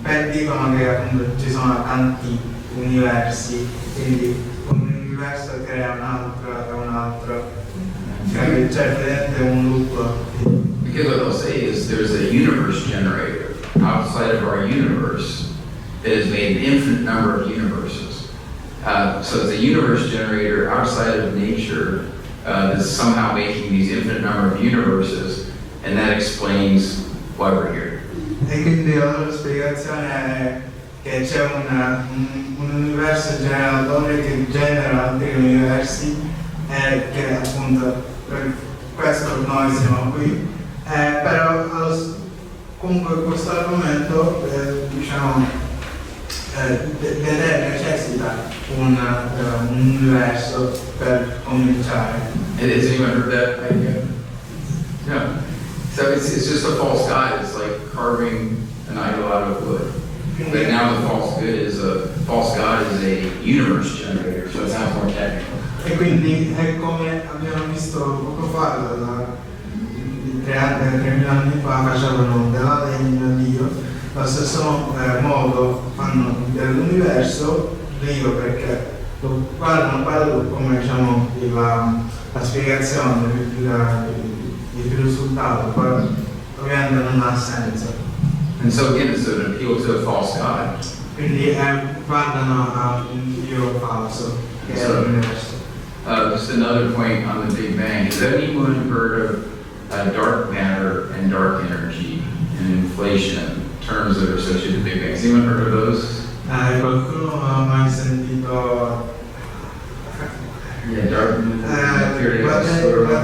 è che dicono che appunto ci sono tanti universi, quindi un universo crea un altro, cioè praticamente un loop. Because what they'll say is there's a universe generator outside of our universe that has made an infinite number of universes. So it's a universe generator outside of nature that's somehow making these infinite number of universes, and that explains why we're here. E quindi la loro spiegazione è che c'è un universo generatore che genera altri universi e che appunto per questo noi siamo qui. Però comunque questo argomento diciamo necessita un universo per cominciare. And has anyone heard that idea? No. So it's just a false god. It's like carving an idol out of wood. But now the false god is a universe generator, so it sounds more technical. E quindi è come abbiamo visto poco fa, 3.000 anni fa facevano della legna Dio, allo stesso modo fanno dell'universo Dio perché lo guardano come diciamo la spiegazione, il risultato, poi ovviamente non ha senso. And so again, it's an appeal to a false god. Quindi guardano a un Dio falso che è l'universo. Just another point on the Big Bang. Has anyone heard of dark matter and dark energy and inflation, terms that are associated with the Big Bang? Has anyone heard of those? Qualcuno ha mai sentito Yeah, dark materia oscura?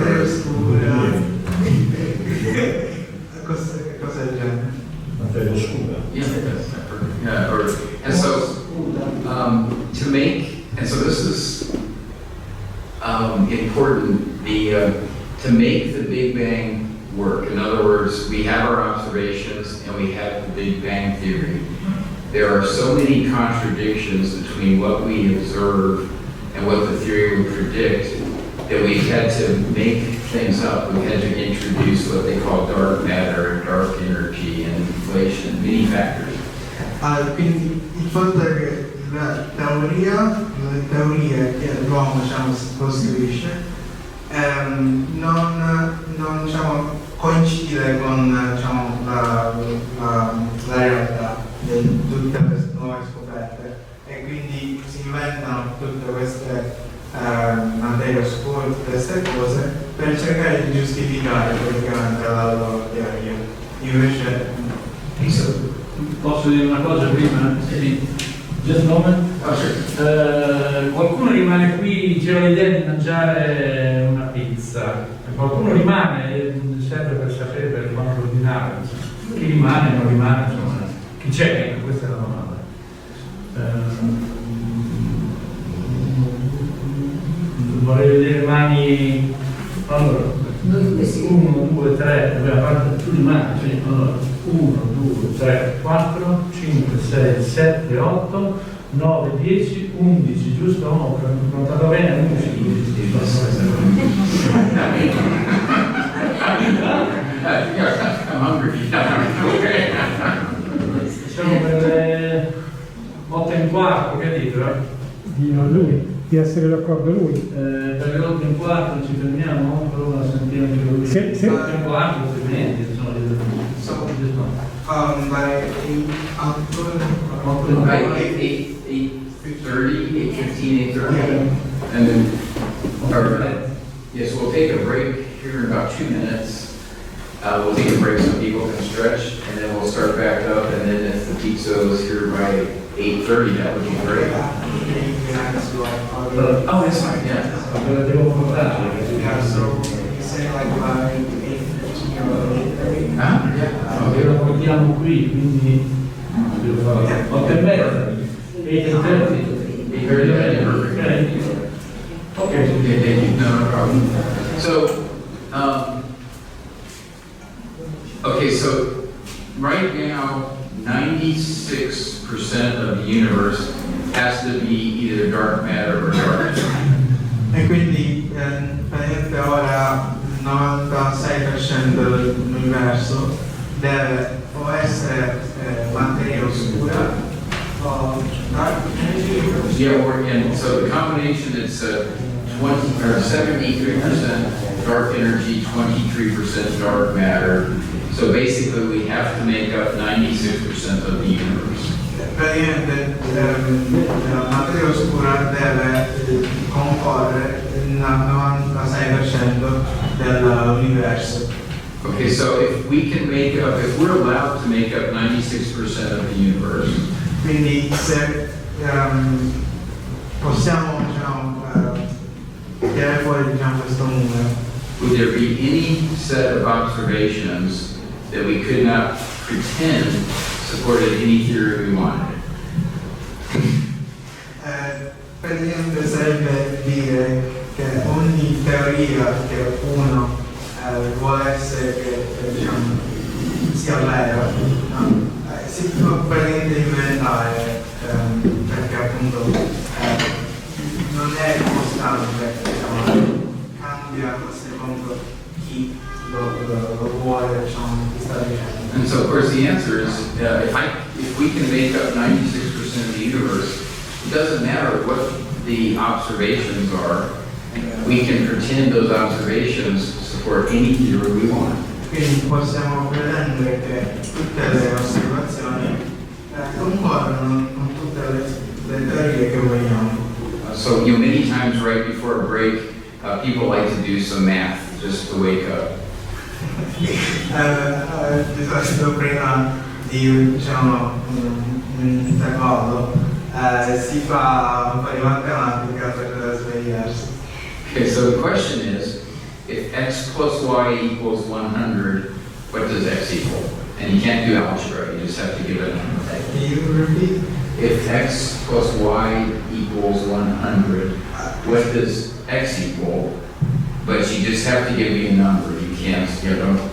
Cosa del genere? Materia oscura. Yeah, I've heard. Yeah, and so this is important. To make the Big Bang work. In other words, we have our observations and we have the Big Bang theory. There are so many contradictions between what we observe and what the theory would predict that we've had to make things up. We've had to introduce what they call dark matter, dark energy, and inflation, many factors. Quindi il fatto è che le teorie che l'uomo diciamo, costruisce non diciamo, coincide con diciamo, la realtà di tutte queste nuove scoperte e quindi si inventano tutte queste materie oscure, tutte queste cose per cercare di giustificare praticamente la loro teoria. Invece posso dire una cosa prima? Sì. Just a moment. Qualcuno rimane qui, c'era l'idea di mangiare una pizza, qualcuno rimane sempre per sapere per quanto ordinare, chi rimane non rimane, insomma, chi c'è, ecco, questa è la domanda. Vorrei vedere mani, allora, 1, 2, 3, a parte tu rimani, sì, allora, 1, 2, 3, 4, 5, 6, 7, 8, 9, 10, 11, giusto? Ho contato bene, 11. I'm hungry. lui, di essere d'accordo lui. Dalle 8 in 4 ci fermiamo, provo a sentire anche lui. Sì, sì. 8 in 4, altrimenti insomma By 8 Right, 8:30, 8:15, 8:30. And then, yes, we'll take a break here in about 2 minutes. We'll take a break so people can stretch, and then we'll start back up, and then if the pizza is here by 8:30, that would be great. Oh, that's fine, yeah. devo portare. Yeah, so you say like by 8:15 or 8:30? Yeah. Lo portiamo qui, quindi devo fare 8 e mezza. 8:30. 8:30, Okay. Okay, thank you. No problem. So, okay, so right now, 96% of the universe has to be either dark matter or dark energy. E quindi praticamente ora il 96% dell'universo deve o essere materia oscura o dark energy. Yeah, and so the combination is 20 or 73% dark energy, 23% dark matter. So basically, we have to make up 96% of the universe. Praticamente la materia oscura deve comporre il 96% dell'universo. Okay, so if we can make up, if we're allowed to make up 96% of the universe, Quindi se possiamo tirare fuori questo numero, would there be any set of observations that we could not pretend supported any theory we wanted? praticamente sarebbe dire che ogni teoria che uno vuole essere che sia vera, no? Si può praticamente inventare perché appunto non è costante, cambia a secondo chi lo vuole, chi sta dicendo. And so, of course, the answer is if we can make up 96% of the universe, it doesn't matter what the observations are. We can pretend those observations support any theory we want. Quindi possiamo pretendere che tutte le osservazioni concorrono con tutte le teorie che vogliamo. So, many times right before a break, people like to do some math just to wake up. Di solito prima di un intervallo si fa un po' di matematica per svegliarsi. Okay, so the question is, if x plus y equals 100, what does x equal? And you can't do algebra, you just have to give it a number. Can you repeat? If x plus y equals 100, what does x equal? But you just have to give me a number. You can't,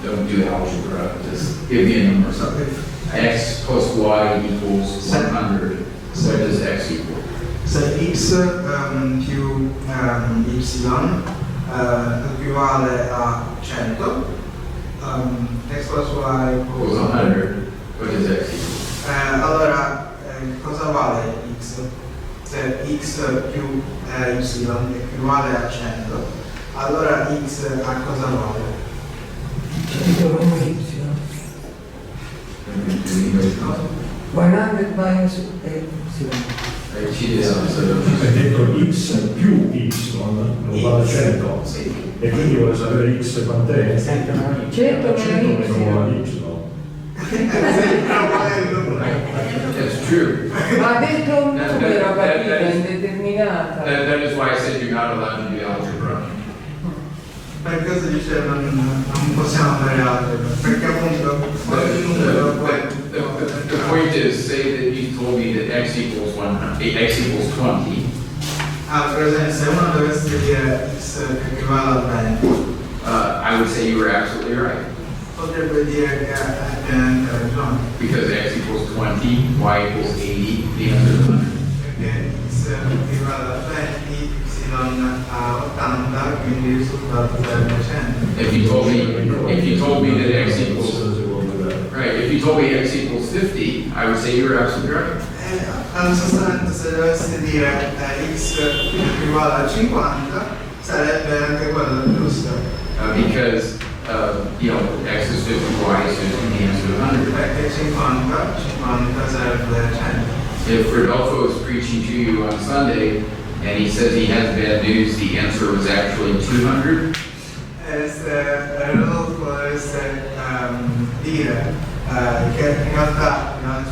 don't do algebra, just give me a number. So if x plus y equals 100, what does x equal? Se x più y equivale a 100, x plus y Equals 100, what does x equal? allora cosa vale x? Se x più y equivale a 100, allora x a cosa vale? 100 come y. 100 minus y. Ci deve essere. Hai detto x più y, non vale 100. Sì. E quindi vuole sapere x quant'è? 100 meno 100 meno y. y. That's true. Ma ha detto un numero capito, indeterminata. That is why I said you're not allowed to do algebra. Per cosa dice non possiamo fare altro? Perché appunto ogni numero The point is, say that you told me that x equals 100, x equals 20. per esempio se uno dovesse dire x equivale a 20, I would say you were absolutely right. potrebbe dire che ha pienamente ragione, Because x equals 20, y equals 80, the answer is 100. perché x equivale a 20, y a 80, quindi il risultato sarebbe 100. If you told me that x equals, right, if you told me x equals 50, I would say you were absolutely right. sostanzialmente se dovessi dire x uguale a 50 sarebbe anche quello giusto. Because x is 50, y is 50, the answer is 100. Perché 50 sarebbe 100. If Rodolfo is preaching to you on Sunday and he says he has bad news, the answer was actually 200. Se Rodolfo dovesse dire che in realtà non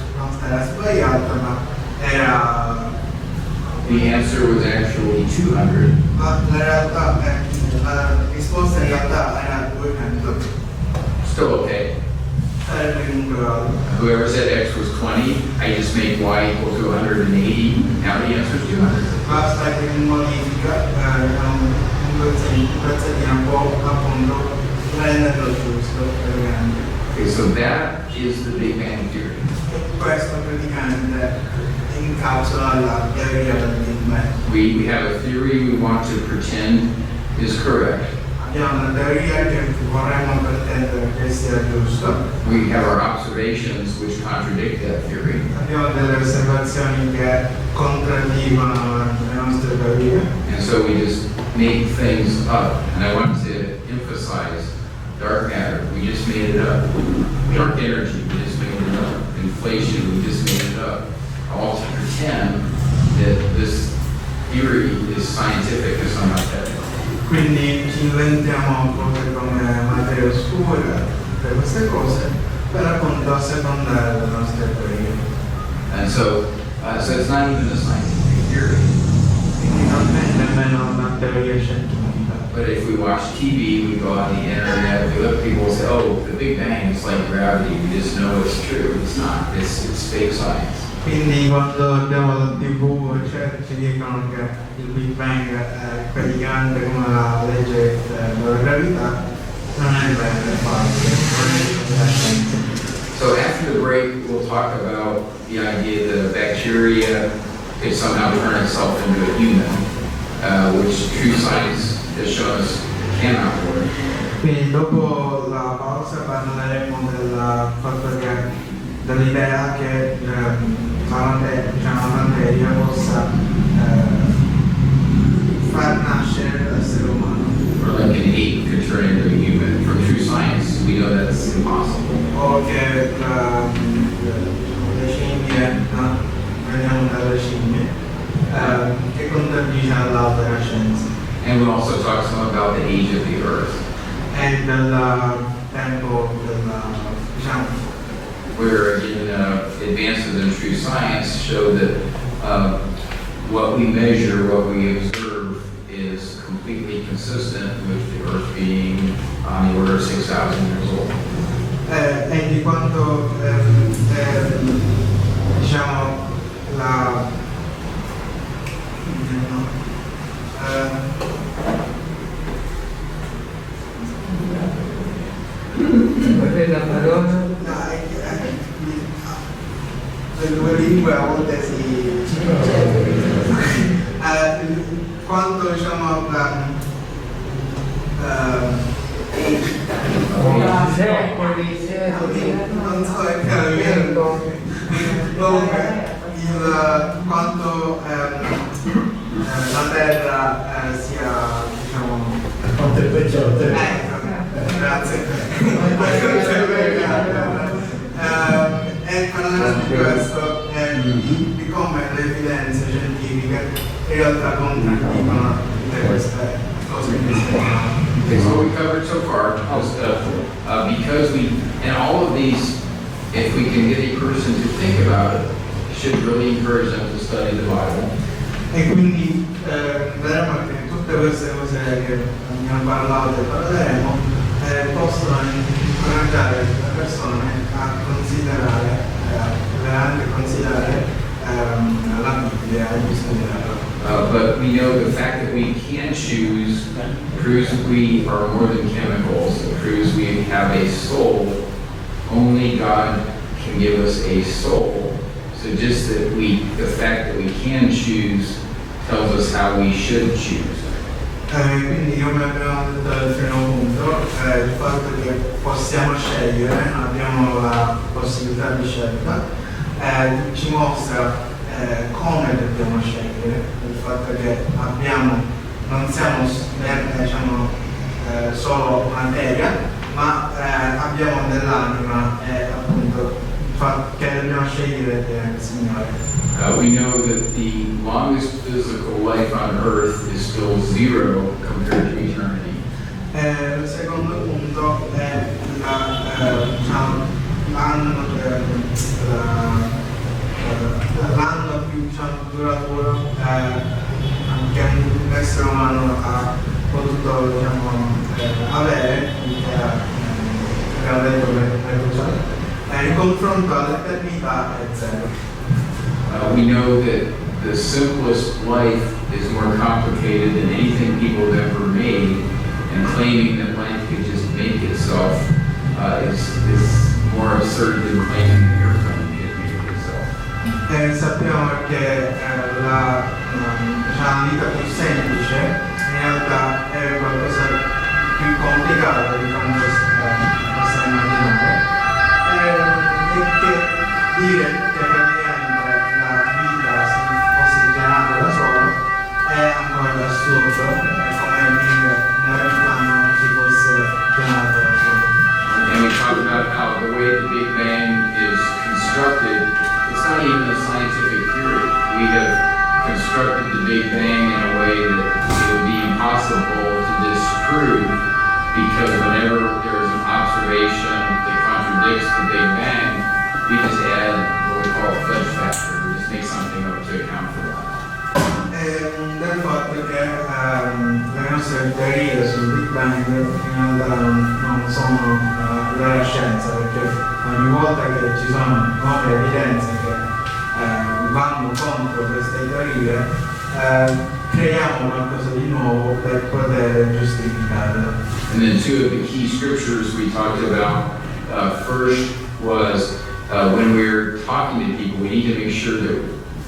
era sbagliato, ma era... The answer was actually 200. Ma la risposta in realtà era 200. Still okay. Sarebbe comunque valido. Whoever said x was 20, I just make y equal to 180. Now the answer is 200. Basta che modifica un pezzettino può appunto renderlo giusto per grande. Okay, so that is the Big Bang Theory. E questo praticamente incapsula la teoria del Big Bang. We have a theory we want to pretend is correct. Abbiamo una teoria che vorremmo pretendere che sia giusta. We have our observations which contradict that theory. Abbiamo delle osservazioni che contraddicono le nostre teorie. And so we just make things up. And I want to emphasize dark matter, we just made it up. Dark energy, we just made it up. Inflation, we just made it up. All to pretend that this theory is scientific is not technical. Quindi ci inventiamo cose come materia oscura, tutte queste cose, per appunto assecondare le nostre teorie. And so it's not even a scientific theory. Quindi non è nemmeno una teoria scientifica. But if we watch TV, we go on the internet, we look at people and say, oh, the Big Bang is like gravity. We just know it's true. It's not. It's fake science. Quindi quando andiamo alla TV ci dicono che il Big Bang è praticamente come la legge della gravità, non è vero, è falso, non è la scienza. So after the break, we'll talk about the idea that a bacteria could somehow turn itself into a human, which true science has shown us cannot work. Quindi dopo la pausa parleremo dell'idea che la materia possa far nascere l'essere umano. Or like an ape could turn into a human. From true science, we know that's impossible. O che le scimmie, no? Veniamo dalle scimmie, che contraddice all'altra scienza. And we'll also talk some about the age of the earth. E del tempo diciamo, Where again, advances in true science show that what we measure, what we observe, is completely consistent with the Earth being on the order of 6,000 years old. E di quanto diciamo La parola? Le due lingue a volte quanto diciamo secoli. non so quanto la terra sia diciamo Quanto è vecchia la terra? grazie e parlando di questo di come le evidenze scientifiche in realtà contraddicono tutte queste cose che spiegano. Okay, so what we covered so far was because we, in all of these, if we can get a person to think about it, should really encourage them to study the Bible. E quindi vedremo che tutte queste cose che abbiamo parlato e parleremo possono incoraggiare le persone a considerare, veramente considerare la Bibbia e di studiarla. But we know the fact that we can choose proves we are more than chemicals. It proves we have a soul. Only God can give us a soul. So just that the fact that we can choose tells us how we should choose. Quindi come abbiamo detto al primo punto, il fatto che possiamo scegliere, abbiamo la possibilità di scelta, ci mostra come dobbiamo scegliere, il fatto che non siamo diciamo, solo materia, ma abbiamo dell'anima e appunto il fatto che dobbiamo scegliere il Signore. We know that the longest physical life on earth is still 0 compared to eternity. Il secondo punto è diciamo, l'anno più diciamo, duraturo che un essere umano ha potuto diciamo, avere, che ha detto in confronto all'eternità è 0. We know that the simplest life is more complicated than anything people have ever made, and claiming that life could just make itself is more absurd than claiming that your phone can make itself. Sappiamo che la vita più semplice in realtà è qualcosa più complicato di quanto possa immaginare, e che dire che praticamente la vita si fosse generata da solo è ancora assurdo, è come dire un piano si fosse generato da solo. And we talk about how the way the Big Bang is constructed, it's not even a scientific theory. We have constructed the Big Bang in a way that it would be impossible to disprove, because whenever there is an observation that contradicts the Big Bang, we just add what we call a fudge factor. We just make something up to account for that. Del fatto che le nostre teorie sul Big Bang in realtà non sono vera scienza, perché ogni volta che ci sono nuove evidenze che vanno contro queste teorie, creiamo qualcosa di nuovo per poter giustificarlo. And then two of the key scriptures we talked about, first was when we're talking to people, we need to make sure that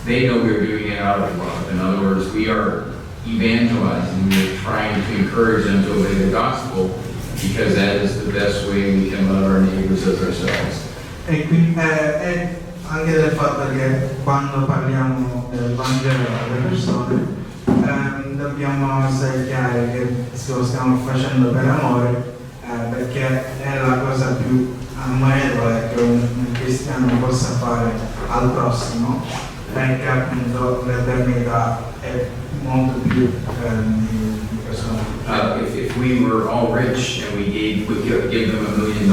they know we're doing it out of love. In other words, we are evangelizing, we're trying to encourage them to obey the gospel, because that is the best way we can love our neighbors as ourselves. E quindi anche del fatto che quando parliamo del Vangelo alle persone dobbiamo essere chiari che lo stiamo facendo per amore, perché è la cosa più amorevole che un cristiano possa fare al prossimo, perché appunto l'eternità è molto più di questo. If we were all rich and we give them $1 million,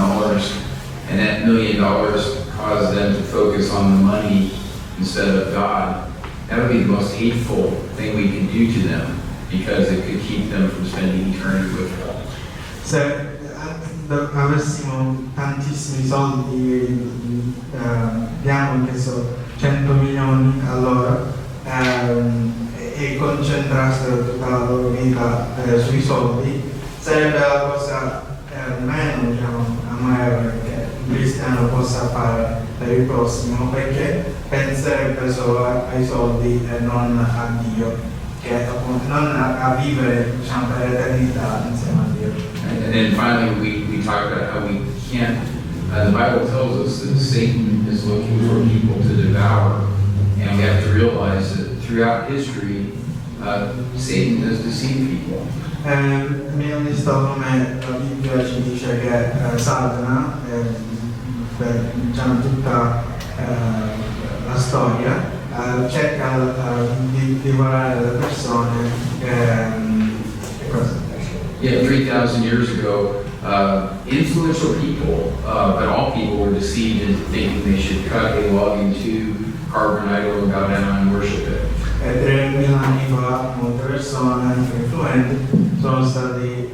and that $1 million caused them to focus on the money instead of God, that would be the most hateful thing we could do to them, because it could keep them from spending eternity with God. Se avessimo tantissimi soldi, diamo che so 100 milioni allora, e concentrassero tutta la loro vita sui soldi, sarebbe la cosa meno diciamo, amorevole che un cristiano possa fare per il prossimo, perché penserebbe solo ai soldi e non a Dio, che appunto non a vivere diciamo, per l'eternità insieme a Dio. And then finally, we talked about how we can't, the Bible tells us that Satan is looking for people to devour, and we have to realize that throughout history, Satan has deceived people. Abbiamo visto come la Bibbia ci dice che Satana, per diciamo, tutta la storia, cerca di divorare le persone. Yeah, 3,000 years ago, influential people, but all people were deceived into thinking they should cut a logging tube, carve an idol, and bow down and worship it. 3.000 anni fa molte persone, anche influenti, sono stati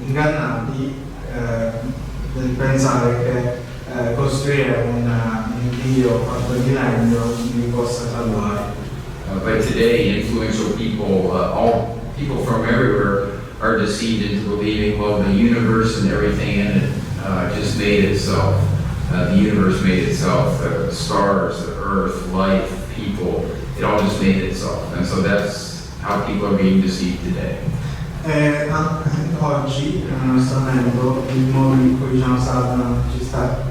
ingannati nel pensare che costruire un dio fatto di legno li possa salvare. But today, influential people, all people from everywhere, are deceived into believing, well, the universe and everything in it just made itself. The universe made itself, the stars, the earth, life, people, it all just made itself. And so that's how people are being deceived today. Oggi, nel nostro tempo, il modo in cui Satana ci sta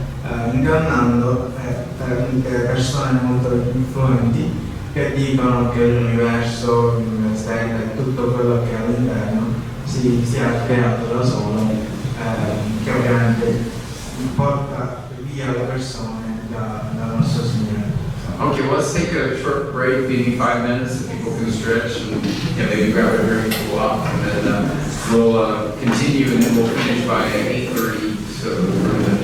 ingannando per persone molto influenti che dicono che l'universo, le stelle, tutto quello che è all'interno si sia creato da solo, che ovviamente porta via le persone dal nostro Signore. Okay, well, let's take a short break, maybe 5 minutes, so people can stretch and maybe grab a drink, cool off, and then we'll continue, and then we'll finish by 8:30. So we're gonna